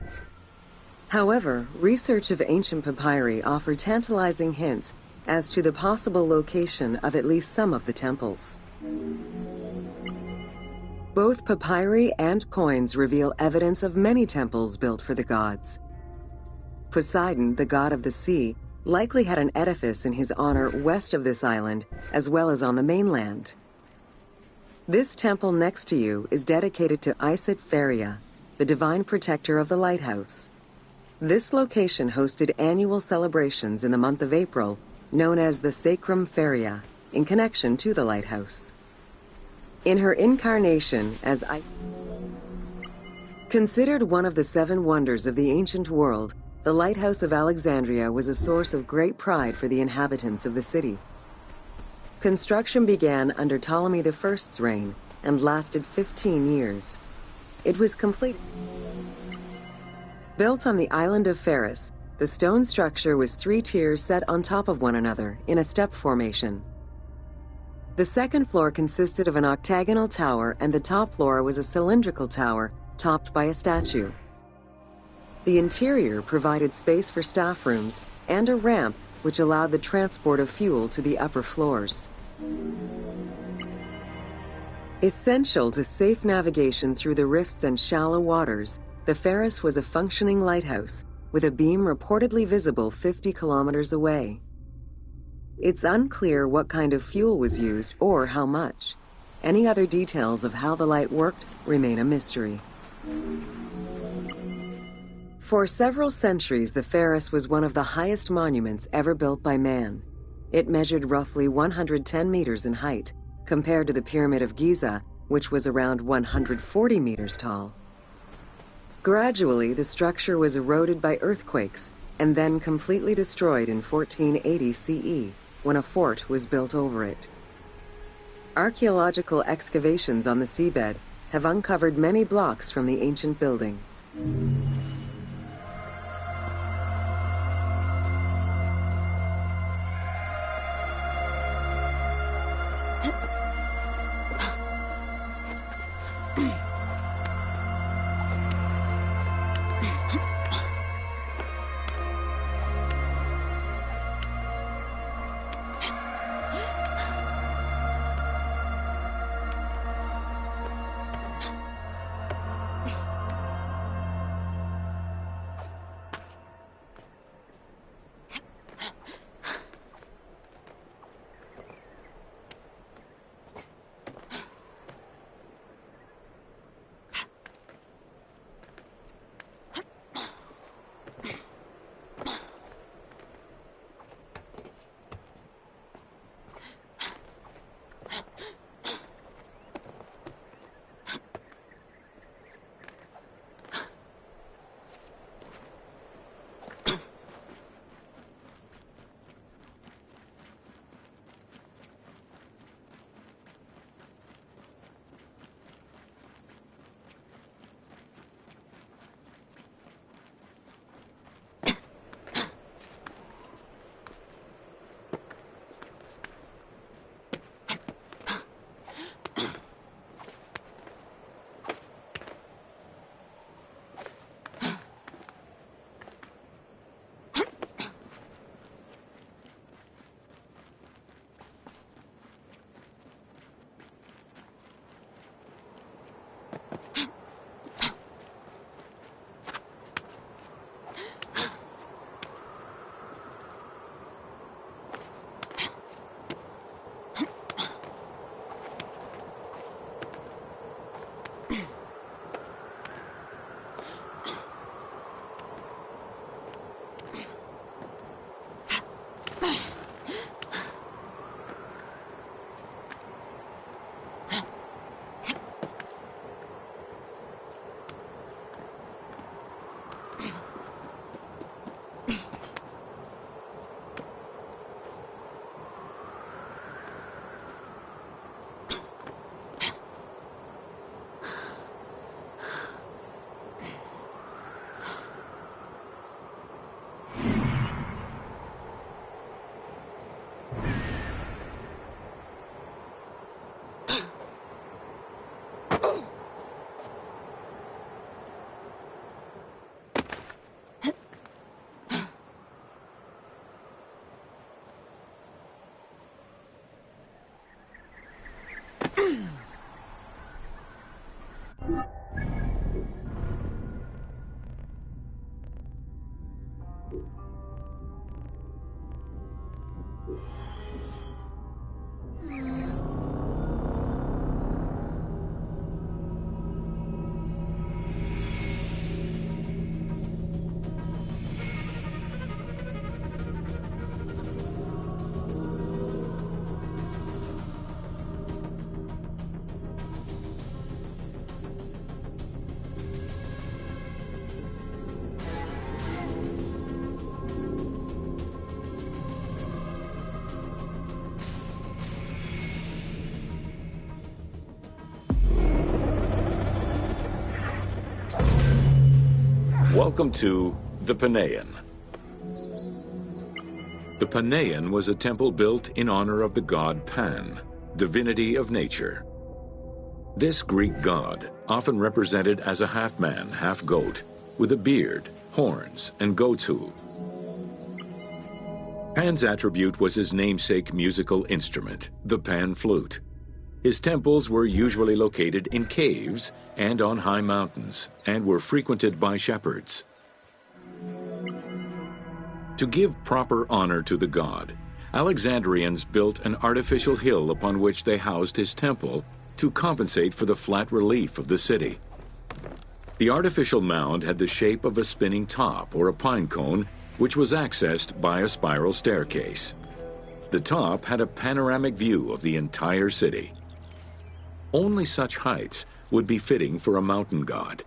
Speaker 1: However, research of ancient papyri offer tantalizing hints as to the possible location of at least some of the temples. Both papyri and coins reveal evidence of many temples built for the gods. Poseidon, the god of the sea, likely had an edifice in his honor west of this island, as well as on the mainland. This temple next to you is dedicated to Isis Pharia, the divine protector of the lighthouse. This location hosted annual celebrations in the month of April, known as the Sacrum Pharia, in connection to the lighthouse. In her incarnation as considered one of the 7 wonders of the ancient world, the Lighthouse of Alexandria was a source of great pride for the inhabitants of the city. Construction began under Ptolemy I's reign and lasted 15 years. It was completed. Built on the island of Pharos, the stone structure was 3 tiers set on top of one another in a step formation. The second floor consisted of an octagonal tower, and the top floor was a cylindrical tower topped by a statue. The interior provided space for staff rooms and a ramp which allowed the transport of fuel to the upper floors. Essential to safe navigation through the rifts and shallow waters, the Pharos was a functioning lighthouse, with a beam reportedly visible 50 kilometers away. It's unclear what kind of fuel was used or how much. Any other details of how the light worked remain a mystery. For several centuries, the Pharos was one of the highest monuments ever built by man. It measured roughly 110 meters in height, compared to the Pyramid of Giza, which was around 140 meters tall. Gradually, the structure was eroded by earthquakes and then completely destroyed in 1480 CE, when a fort was built over it. Archaeological excavations on the seabed have uncovered many blocks from the ancient building.
Speaker 2: Welcome to the Panean. The Panean was a temple built in honor of the god Pan, divinity of nature. This Greek god, often represented as a half-man, half-goat, with a beard, horns, and goat's hoof. Pan's attribute was his namesake musical instrument, the pan flute. His temples were usually located in caves and on high mountains, and were frequented by shepherds. To give proper honor to the god, Alexandrians built an artificial hill upon which they housed his temple to compensate for the flat relief of the city. The artificial mound had the shape of a spinning top or a pine cone, which was accessed by a spiral staircase. The top had a panoramic view of the entire city. Only such heights would be fitting for a mountain god.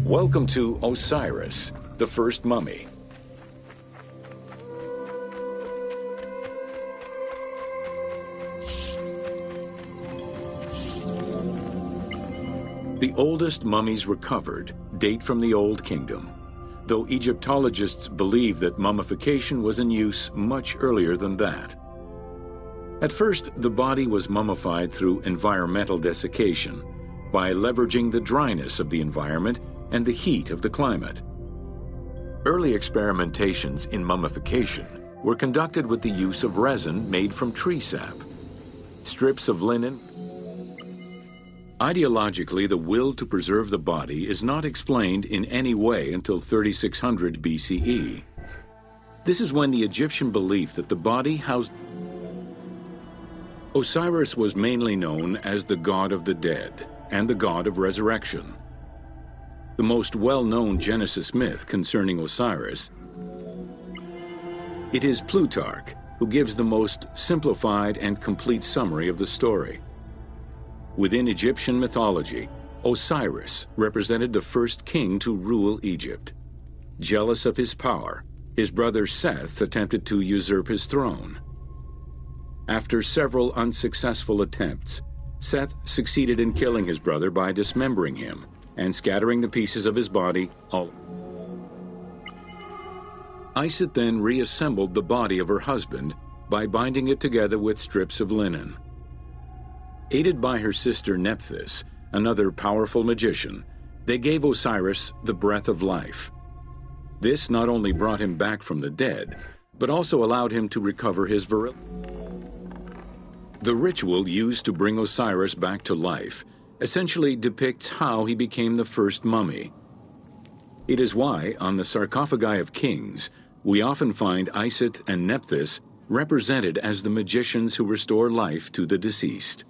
Speaker 2: Welcome to Osiris, the first mummy. The oldest mummies recovered date from the Old Kingdom, though Egyptologists believe that mummification was in use much earlier than that. At first, the body was mummified through environmental desiccation, by leveraging the dryness of the environment and the heat of the climate. Early experimentations in mummification were conducted with the use of resin made from tree sap, strips of linen. Ideologically, the will to preserve the body is not explained in any way until 3600 BCE. This is when the Egyptian belief that the body housed Osiris was mainly known as the god of the dead and the god of resurrection. The most well-known Genesis myth concerning Osiris, it is Plutarch who gives the most simplified and complete summary of the story. Within Egyptian mythology, Osiris represented the first king to rule Egypt. Jealous of his power, his brother Seth attempted to usurp his throne. After several unsuccessful attempts, Seth succeeded in killing his brother by dismembering him and scattering the pieces of his body all. Isis then reassembled the body of her husband by binding it together with strips of linen. Aided by her sister Nephthys, another powerful magician, they gave Osiris the breath of life. This not only brought him back from the dead, but also allowed him to recover his virility. The ritual used to bring Osiris back to life essentially depicts how he became the first mummy. It is why, on the sarcophagi of kings, we often find Isit and Nephthys represented as the magicians who restore life to the deceased.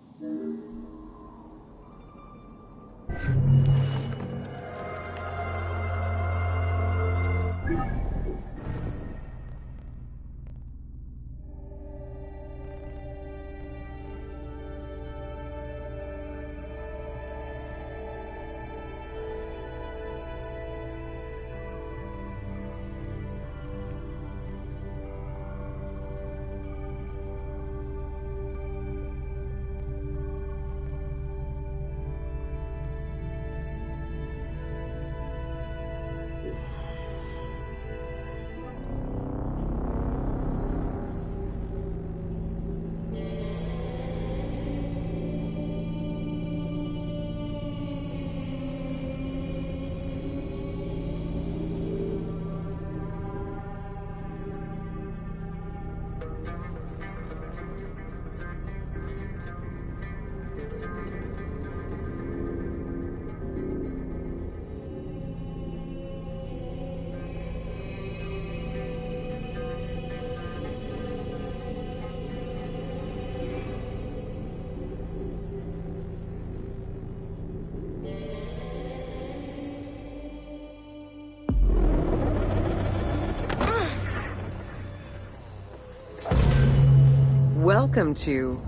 Speaker 1: Welcome to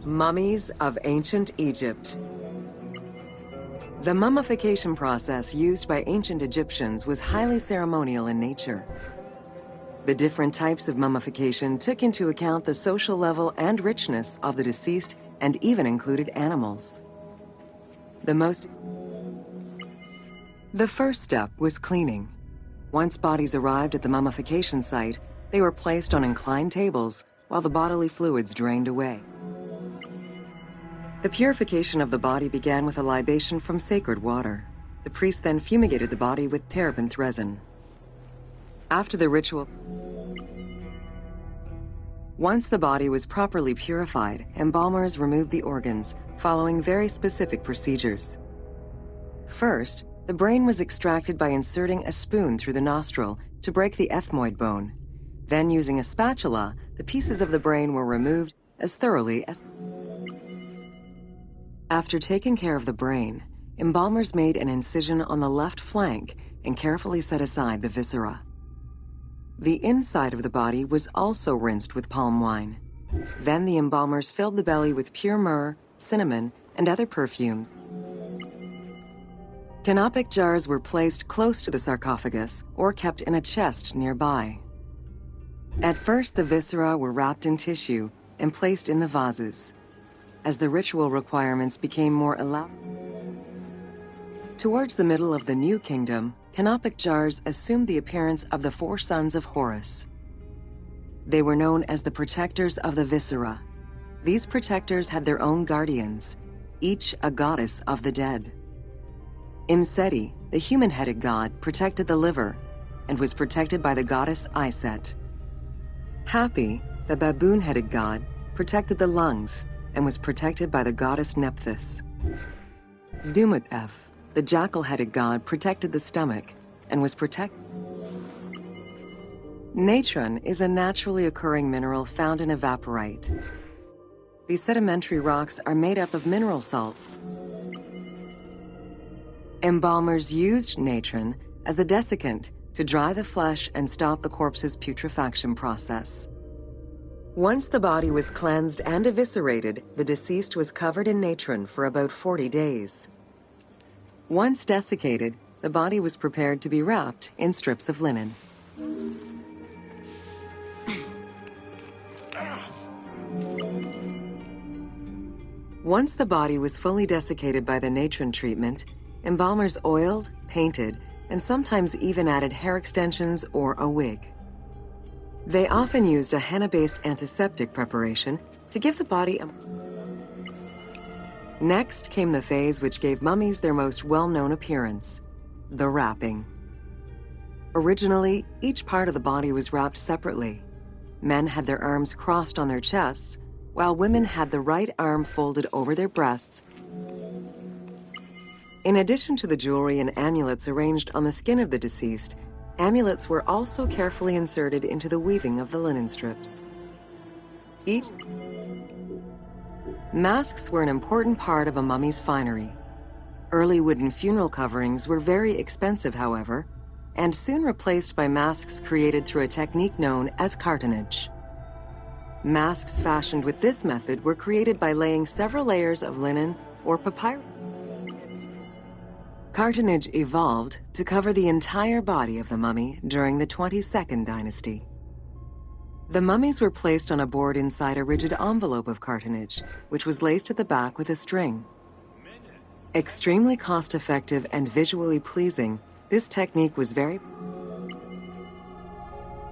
Speaker 1: Mummies of Ancient Egypt. The mummification process used by ancient Egyptians was highly ceremonial in nature. The different types of mummification took into account the social level and richness of the deceased and even included animals. The first step was cleaning. Once bodies arrived at the mummification site, they were placed on inclined tables while the bodily fluids drained away. The purification of the body began with a libation from sacred water. The priest then fumigated the body with terebinth resin. After the ritual, once the body was properly purified, embalmers removed the organs, following very specific procedures. First, the brain was extracted by inserting a spoon through the nostril to break the ethmoid bone. Then, using a spatula, the pieces of the brain were removed as thoroughly as... After taking care of the brain, embalmers made an incision on the left flank and carefully set aside the viscera. The inside of the body was also rinsed with palm wine. Then the embalmers filled the belly with pure myrrh, cinnamon, and other perfumes. Canopic jars were placed close to the sarcophagus or kept in a chest nearby. At first, the viscera were wrapped in tissue and placed in the vases. As the ritual requirements became more elaborate, towards the middle of the New Kingdom, canopic jars assumed the appearance of the 4 sons of Horus. They were known as the protectors of the viscera. These protectors had their own guardians, each a goddess of the dead. Imseti, the human-headed god, protected the liver and was protected by the goddess Iset. Hapi, the baboon-headed god, protected the lungs and was protected by the goddess Nephthys. Dumut-Ef, the jackal-headed god, protected the stomach and was protected. Natron is a naturally occurring mineral found in evaporite. These sedimentary rocks are made up of mineral salts. Embalmers used natron as a desiccant to dry the flesh and stop the corpse's putrefaction process. Once the body was cleansed and eviscerated, the deceased was covered in natron for about 40 days. Once desiccated, the body was prepared to be wrapped in strips of linen. Once the body was fully desiccated by the natron treatment, embalmers oiled, painted, and sometimes even added hair extensions or a wig. They often used a henna-based antiseptic preparation to give the body a... Next came the phase which gave mummies their most well-known appearance, the wrapping. Originally, each part of the body was wrapped separately. Men had their arms crossed on their chests, while women had the right arm folded over their breasts. In addition to the jewelry and amulets arranged on the skin of the deceased, amulets were also carefully inserted into the weaving of the linen strips. Masks were an important part of a mummy's finery. Early wooden funeral coverings were very expensive, however, and soon replaced by masks created through a technique known as cartonnage. Masks fashioned with this method were created by laying several layers of linen or papyrus. Cartonnage evolved to cover the entire body of the mummy during the 22nd dynasty. The mummies were placed on a board inside a rigid envelope of cartonnage, which was laced at the back with a string. Extremely cost-effective and visually pleasing, this technique was very...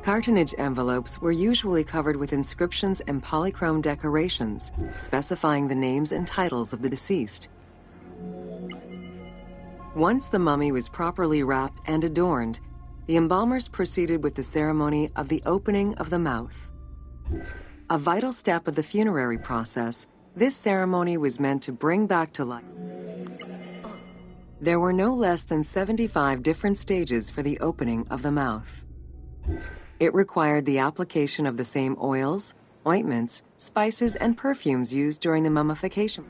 Speaker 1: Cartonnage envelopes were usually covered with inscriptions and polychrome decorations, specifying the names and titles of the deceased. Once the mummy was properly wrapped and adorned, the embalmers proceeded with the ceremony of the opening of the mouth. A vital step of the funerary process, this ceremony was meant to bring back to life. There were no less than 75 different stages for the opening of the mouth. It required the application of the same oils, ointments, spices, and perfumes used during the mummification.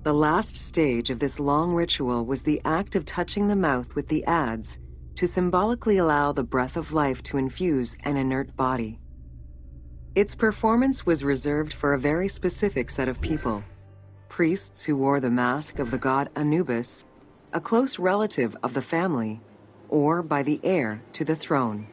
Speaker 1: The last stage of this long ritual was the act of touching the mouth with the adze to symbolically allow the breath of life to infuse an inert body. Its performance was reserved for a very specific set of people: priests who wore the mask of the god Anubis, a close relative of the family, or by the heir to the throne.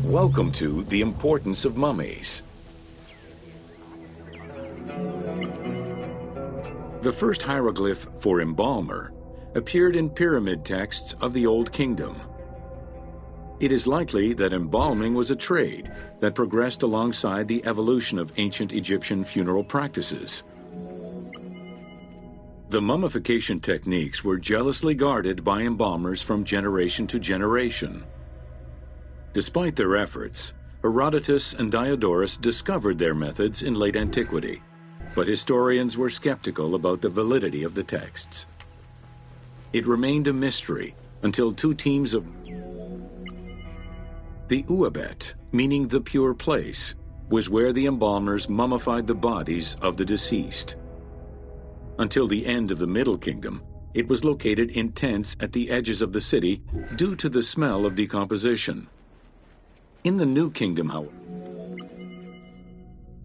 Speaker 2: Welcome to The Importance of Mummies. The first hieroglyph for embalmer appeared in pyramid texts of the Old Kingdom. It is likely that embalming was a trade that progressed alongside the evolution of ancient Egyptian funeral practices. The mummification techniques were jealously guarded by embalmers from generation to generation. Despite their efforts, Herodotus and Diodorus discovered their methods in late antiquity, but historians were skeptical about the validity of the texts. It remained a mystery until two teams of... The Uabet, meaning the pure place, was where the embalmers mummified the bodies of the deceased. Until the end of the Middle Kingdom, it was located in tents at the edges of the city due to the smell of decomposition. In the New Kingdom, however,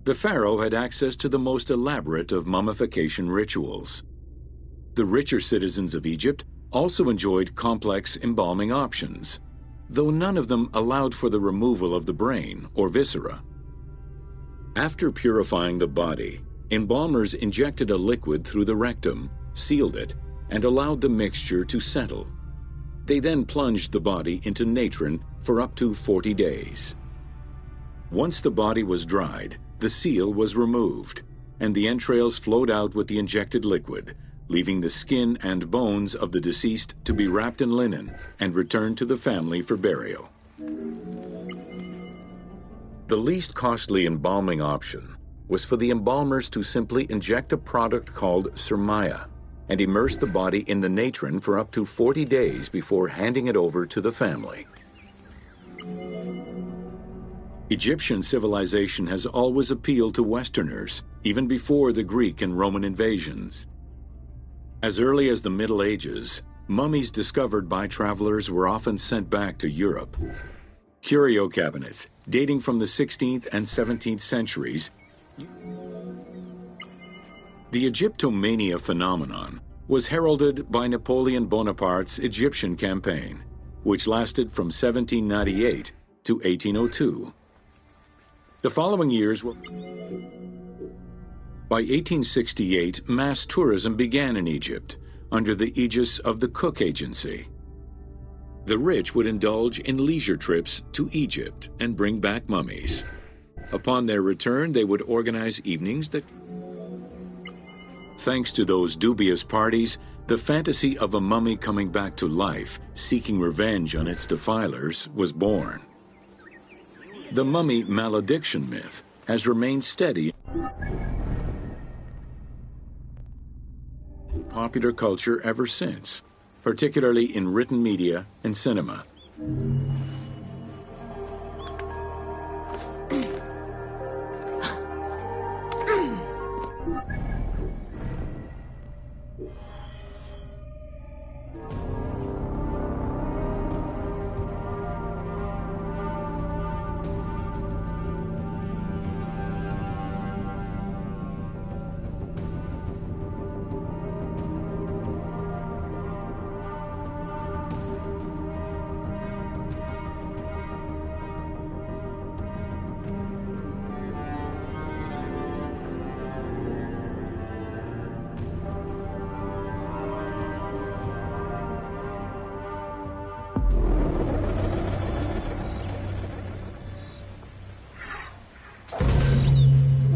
Speaker 2: the pharaoh had access to the most elaborate of mummification rituals. The richer citizens of Egypt also enjoyed complex embalming options, though none of them allowed for the removal of the brain or viscera. After purifying the body, embalmers injected a liquid through the rectum, sealed it, and allowed the mixture to settle. They then plunged the body into natron for up to 40 days. Once the body was dried, the seal was removed, and the entrails flowed out with the injected liquid, leaving the skin and bones of the deceased to be wrapped in linen and returned to the family for burial. The least costly embalming option was for the embalmers to simply inject a product called surmaya and immerse the body in the natron for up to 40 days before handing it over to the family. Egyptian civilization has always appealed to Westerners, even before the Greek and Roman invasions. As early as the Middle Ages, mummies discovered by travelers were often sent back to Europe. Curio cabinets, dating from the 16th and 17th centuries. The Egyptomania phenomenon was heralded by Napoleon Bonaparte's Egyptian campaign, which lasted from 1798 to 1802. The following years were... By 1868, mass tourism began in Egypt under the aegis of the Cook Agency. The rich would indulge in leisure trips to Egypt and bring back mummies. Upon their return, they would organize evenings that... Thanks to those dubious parties, the fantasy of a mummy coming back to life, seeking revenge on its defilers, was born. The mummy malediction myth has remained steady in popular culture ever since, particularly in written media and cinema.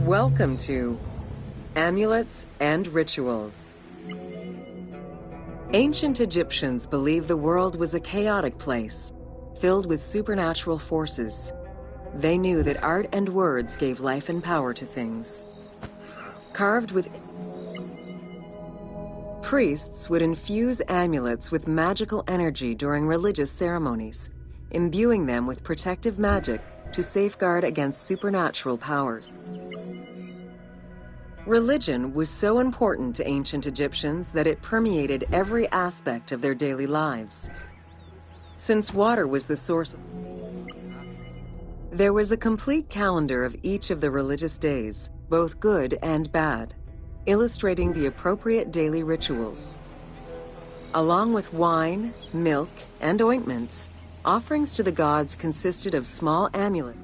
Speaker 1: Welcome to Amulets and Rituals. Ancient Egyptians believed the world was a chaotic place, filled with supernatural forces. They knew that art and words gave life and power to things. Carved with... Priests would infuse amulets with magical energy during religious ceremonies, imbuing them with protective magic to safeguard against supernatural powers. Religion was so important to ancient Egyptians that it permeated every aspect of their daily lives. Since water was the source, there was a complete calendar of each of the religious days, both good and bad, illustrating the appropriate daily rituals. Along with wine, milk, and ointments, offerings to the gods consisted of small amulets.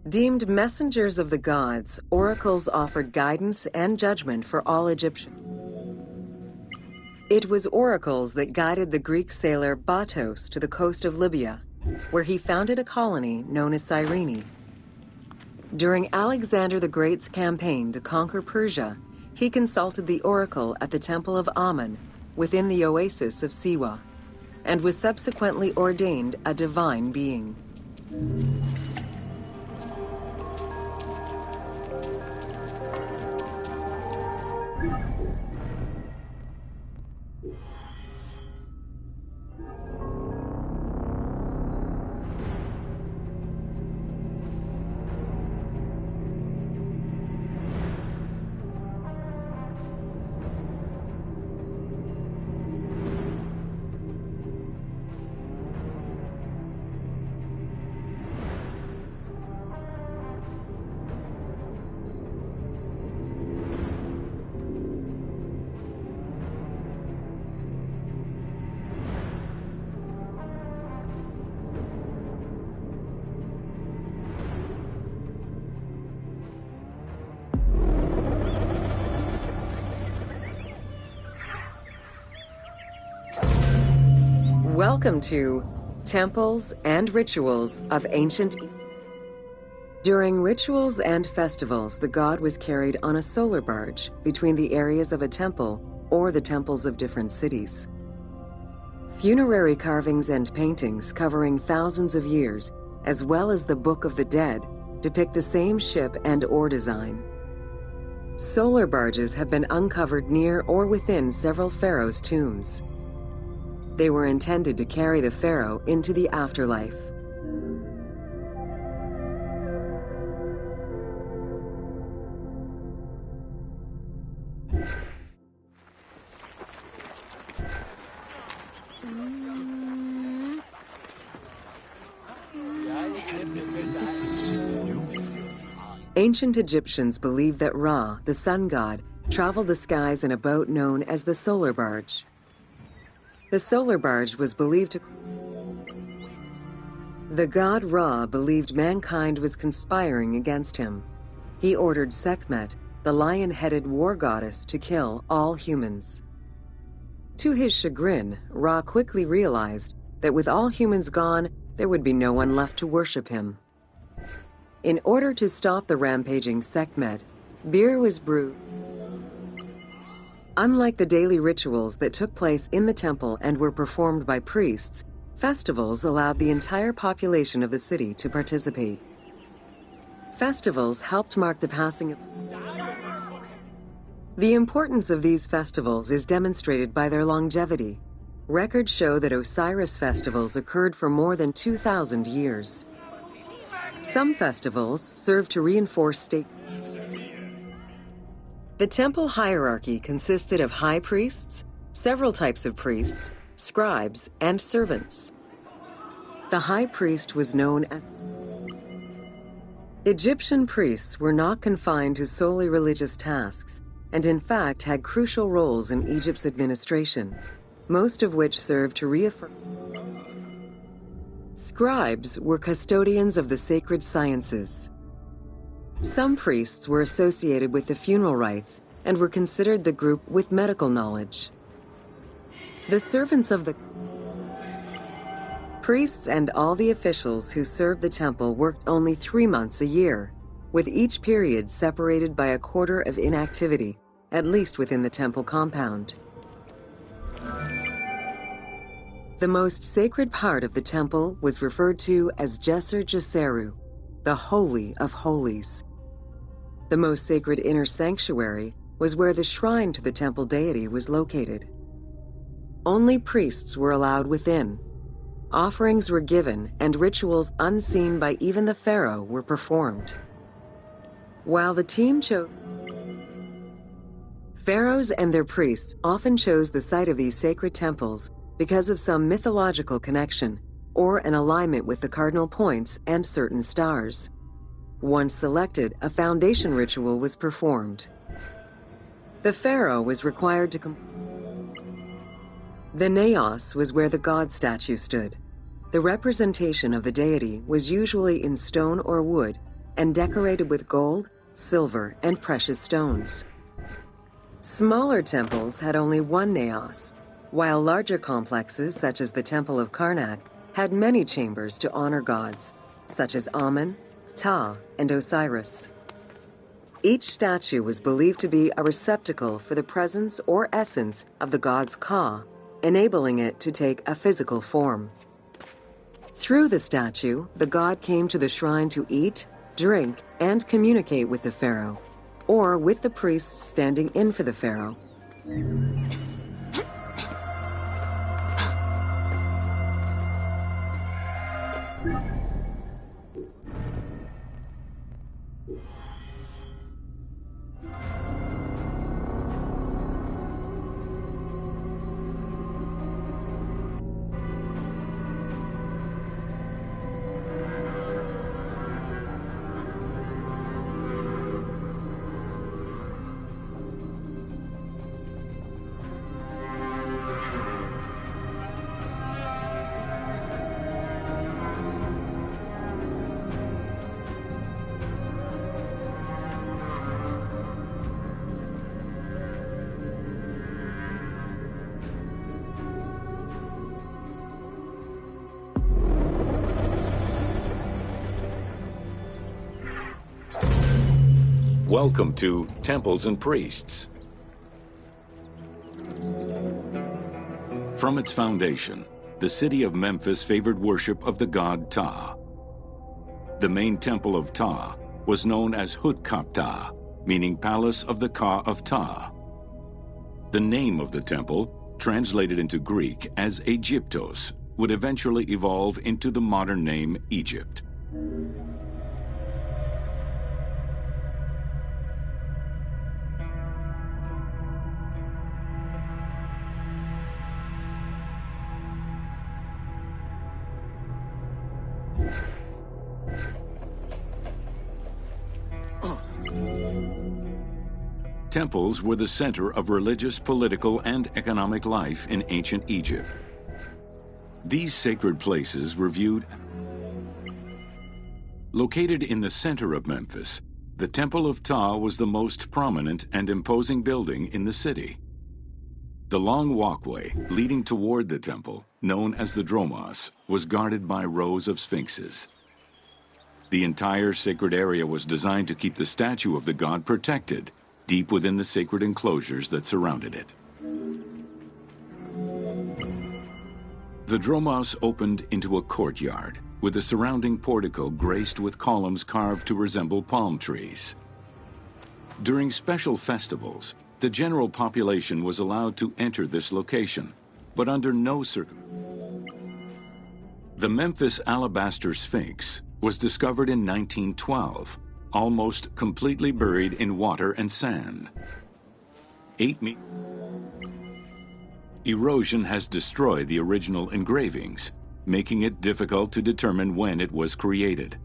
Speaker 1: Deemed messengers of the gods, oracles offered guidance and judgment for all Egyptians. It was oracles that guided the Greek sailor Batos to the coast of Libya, where he founded a colony known as Cyrene. During Alexander the Great's campaign to conquer Persia, he consulted the oracle at the Temple of Amun within the oasis of Siwa, and was subsequently ordained a divine being. Welcome to Temples and Rituals of Ancient Egypt. During rituals and festivals, the god was carried on a solar barge between the areas of a temple or the temples of different cities. Funerary carvings and paintings covering thousands of years, as well as the Book of the Dead, depict the same ship and oar design. Solar barges have been uncovered near or within several pharaohs' tombs. They were intended to carry the pharaoh into the afterlife. Ancient Egyptians believed that Ra, the sun god, traveled the skies in a boat known as the solar barge. The solar barge was believed to... The god Ra believed mankind was conspiring against him. He ordered Sekhmet, the lion-headed war goddess, to kill all humans. To his chagrin, Ra quickly realized that with all humans gone, there would be no one left to worship him. In order to stop the rampaging Sekhmet, beer was brewed. Unlike the daily rituals that took place in the temple and were performed by priests, festivals allowed the entire population of the city to participate. Festivals helped mark the passing of... The importance of these festivals is demonstrated by their longevity. Records show that Osiris festivals occurred for more than 2,000 years. Some festivals serve to reinforce state... The temple hierarchy consisted of high priests, several types of priests, scribes, and servants. The high priest was known as... Egyptian priests were not confined to solely religious tasks, and in fact had crucial roles in Egypt's administration, most of which served to reaffirm... Scribes were custodians of the sacred sciences. Some priests were associated with the funeral rites and were considered the group with medical knowledge. The servants of the priests and all the officials who served the temple worked only 3 months a year, with each period separated by a quarter of inactivity, at least within the temple compound. The most sacred part of the temple was referred to as Djeser Djeseru, the Holy of Holies. The most sacred inner sanctuary was where the shrine to the temple deity was located. Only priests were allowed within. Offerings were given and rituals unseen by even the pharaoh were performed. While the team chose... Pharaohs and their priests often chose the site of these sacred temples because of some mythological connection or an alignment with the cardinal points and certain stars. Once selected, a foundation ritual was performed. The pharaoh was required to The naos was where the god statue stood. The representation of the deity was usually in stone or wood and decorated with gold, silver, and precious stones. Smaller temples had only one naos, while larger complexes, such as the Temple of Karnak, had many chambers to honor gods, such as Amun, Ptah, and Osiris. Each statue was believed to be a receptacle for the presence or essence of the god's Ka, enabling it to take a physical form. Through the statue, the god came to the shrine to eat, drink, and communicate with the pharaoh, or with the priests standing in for the pharaoh.
Speaker 2: Welcome to Temples and Priests. From its foundation, the city of Memphis favored worship of the god Ptah. The main temple of Ptah was known as Hutkaptah, meaning Palace of the Ka of Ptah. The name of the temple, translated into Greek as Aegyptos, would eventually evolve into the modern name Egypt. Temples were the center of religious, political, and economic life in ancient Egypt. These sacred places were viewed. Located in the center of Memphis, the Temple of Ptah was the most prominent and imposing building in the city. The long walkway leading toward the temple, known as the Dromos, was guarded by rows of sphinxes. The entire sacred area was designed to keep the statue of the god protected, deep within the sacred enclosures that surrounded it. The Dromos opened into a courtyard, with the surrounding portico graced with columns carved to resemble palm trees. During special festivals, the general population was allowed to enter this location, but under no circumstances. The Memphis Alabaster Sphinx was discovered in 1912, almost completely buried in water and sand. 8 meters. Erosion has destroyed the original engravings, making it difficult to determine when it was created.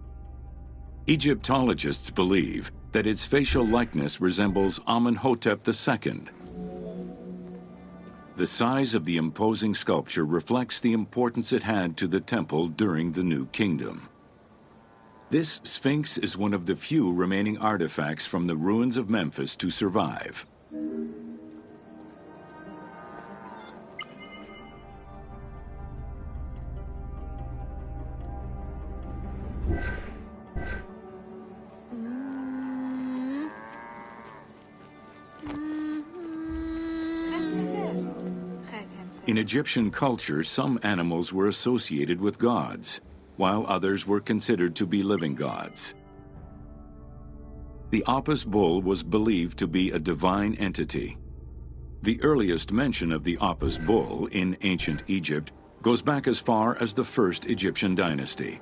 Speaker 2: Egyptologists believe that its facial likeness resembles Amenhotep II. The size of the imposing sculpture reflects the importance it had to the temple during the New Kingdom. This Sphinx is one of the few remaining artifacts from the ruins of Memphis to survive. In Egyptian culture, some animals were associated with gods, while others were considered to be living gods. The Apis bull was believed to be a divine entity. The earliest mention of the Apis bull in ancient Egypt goes back as far as the first Egyptian dynasty.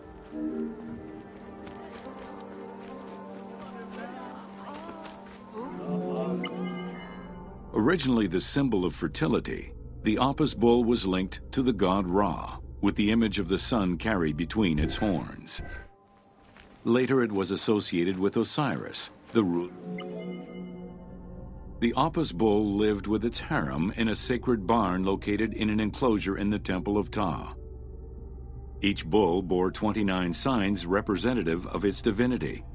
Speaker 2: Originally the symbol of fertility, the Apis bull was linked to the god Ra, with the image of the sun carried between its horns. Later it was associated with Osiris, the ruler. The Apis bull lived with its harem in a sacred barn located in an enclosure in the Temple of Ptah. Each bull bore 29 signs representative of its divinity.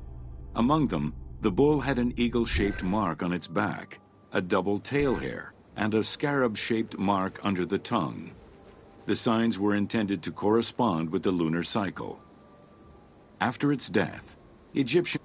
Speaker 2: Among them, the bull had an eagle-shaped mark on its back, a double tail hair, and a scarab-shaped mark under the tongue. The signs were intended to correspond with the lunar cycle. After its death, Egyptians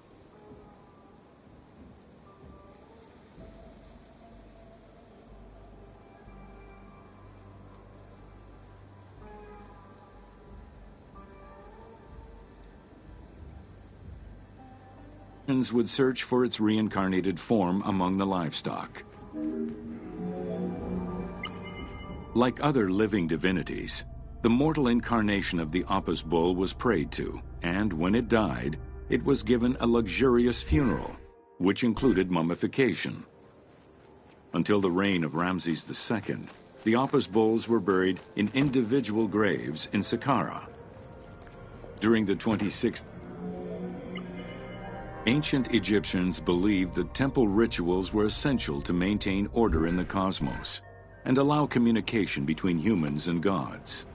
Speaker 2: would search for its reincarnated form among the livestock. Like other living divinities, the mortal incarnation of the Apis bull was prayed to, and when it died, it was given a luxurious funeral, which included mummification. Until the reign of Ramses II, the Apis bulls were buried in individual graves in Saqqara. During the 26th, ancient Egyptians believed that temple rituals were essential to maintain order in the cosmos and allow communication between humans and gods.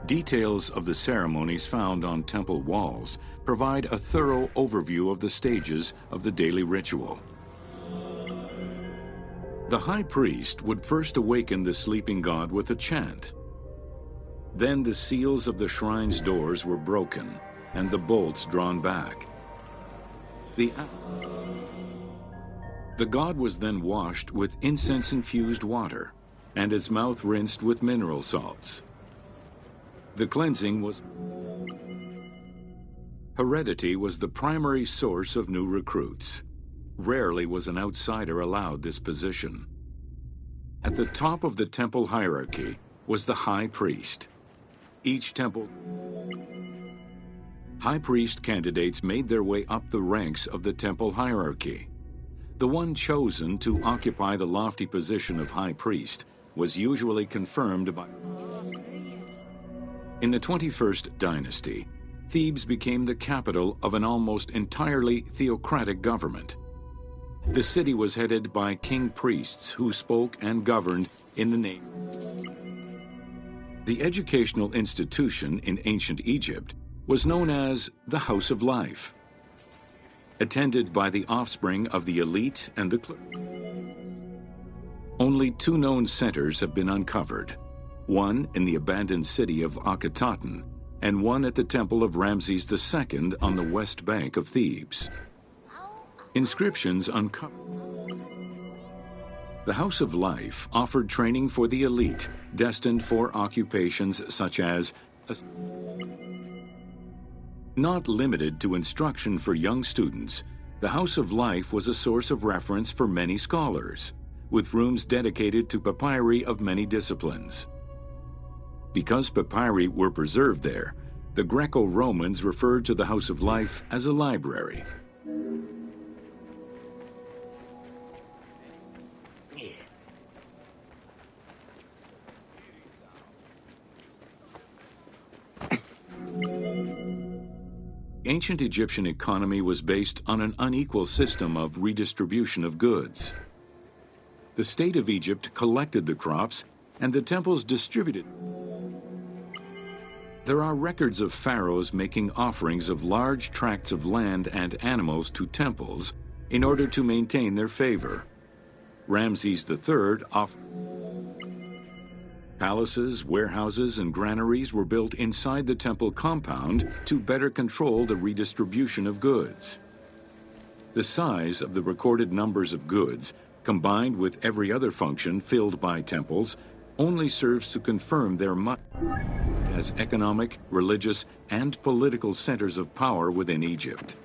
Speaker 2: Details of the ceremonies found on temple walls provide a thorough overview of the stages of the daily ritual. The high priest would first awaken the sleeping god with a chant. Then the seals of the shrine's doors were broken and the bolts drawn back. The god was then washed with incense-infused water, and its mouth rinsed with mineral salts. The cleansing was... Heredity was the primary source of new recruits. Rarely was an outsider allowed this position. At the top of the temple hierarchy was the high priest. Each temple... High priest candidates made their way up the ranks of the temple hierarchy. The one chosen to occupy the lofty position of high priest was usually confirmed by... In the 21st dynasty, Thebes became the capital of an almost entirely theocratic government. The city was headed by king priests who spoke and governed in the name. The educational institution in ancient Egypt was known as the House of Life, attended by the offspring of the elite and the clergy. Only 2 known centers have been uncovered, one in the abandoned city of Akhetaten and one at the temple of Ramses II on the west bank of Thebes. Inscriptions uncovered. The House of Life offered training for the elite, destined for occupations such as not limited to instruction for young students. The House of Life was a source of reference for many scholars, with rooms dedicated to papyri of many disciplines. Because papyri were preserved there, the Greco-Romans referred to the House of Life as a library. Ancient Egyptian economy was based on an unequal system of redistribution of goods. The state of Egypt collected the crops, and the temples distributed. There are records of pharaohs making offerings of large tracts of land and animals to temples in order to maintain their favor. Ramses III offered. Palaces, warehouses, and granaries were built inside the temple compound to better control the redistribution of goods. The size of the recorded numbers of goods, combined with every other function filled by temples, only serves to confirm their might as economic, religious, and political centers of power within Egypt.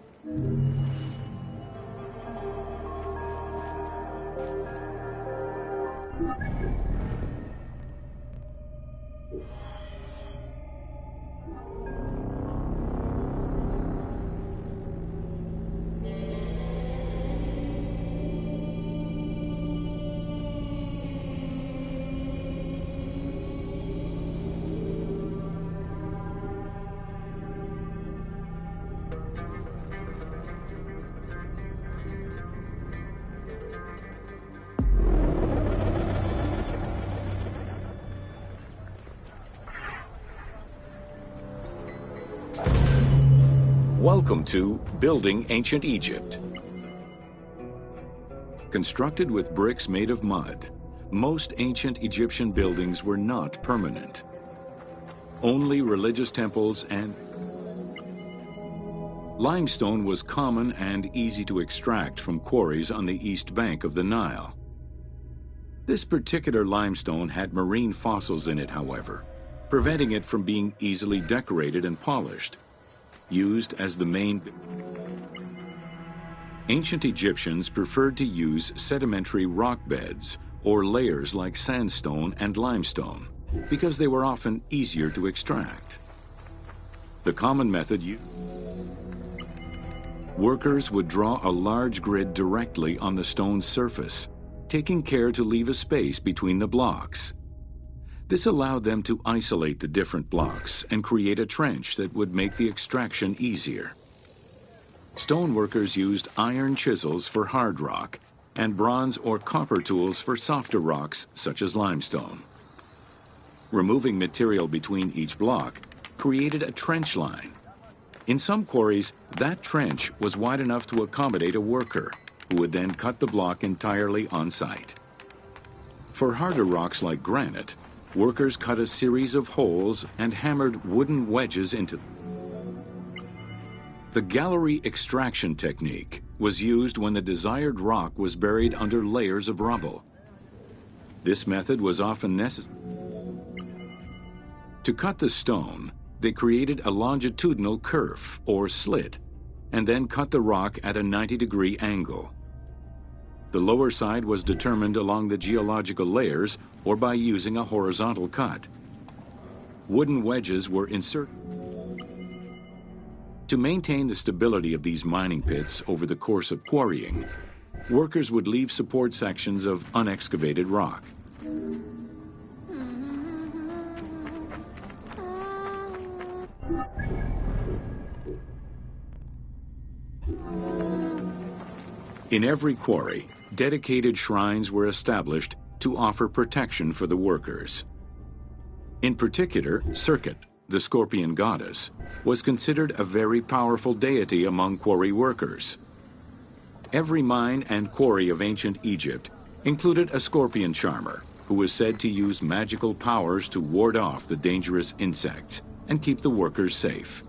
Speaker 2: Welcome to Building Ancient Egypt. Constructed with bricks made of mud, most ancient Egyptian buildings were not permanent. Only religious temples and limestone was common and easy to extract from quarries on the east bank of the Nile. This particular limestone had marine fossils in it, however, preventing it from being easily decorated and polished. Used as the main. Ancient Egyptians preferred to use sedimentary rock beds or layers like sandstone and limestone because they were often easier to extract. The common method used. Workers would draw a large grid directly on the stone's surface, taking care to leave a space between the blocks. This allowed them to isolate the different blocks and create a trench that would make the extraction easier. Stoneworkers used iron chisels for hard rock and bronze or copper tools for softer rocks such as limestone. Removing material between each block created a trench line. In some quarries, that trench was wide enough to accommodate a worker, who would then cut the block entirely on site. For harder rocks like granite, workers cut a series of holes and hammered wooden wedges into them. The gallery extraction technique was used when the desired rock was buried under layers of rubble. This method was often necessary. To cut the stone, they created a longitudinal kerf or slit, and then cut the rock at a 90-degree angle. The lower side was determined along the geological layers or by using a horizontal cut. Wooden wedges were inserted. To maintain the stability of these mining pits over the course of quarrying, workers would leave support sections of unexcavated rock. In every quarry, dedicated shrines were established to offer protection for the workers. In particular, Serket, the scorpion goddess, was considered a very powerful deity among quarry workers. Every mine and quarry of ancient Egypt included a scorpion charmer, who was said to use magical powers to ward off the dangerous insects and keep the workers safe.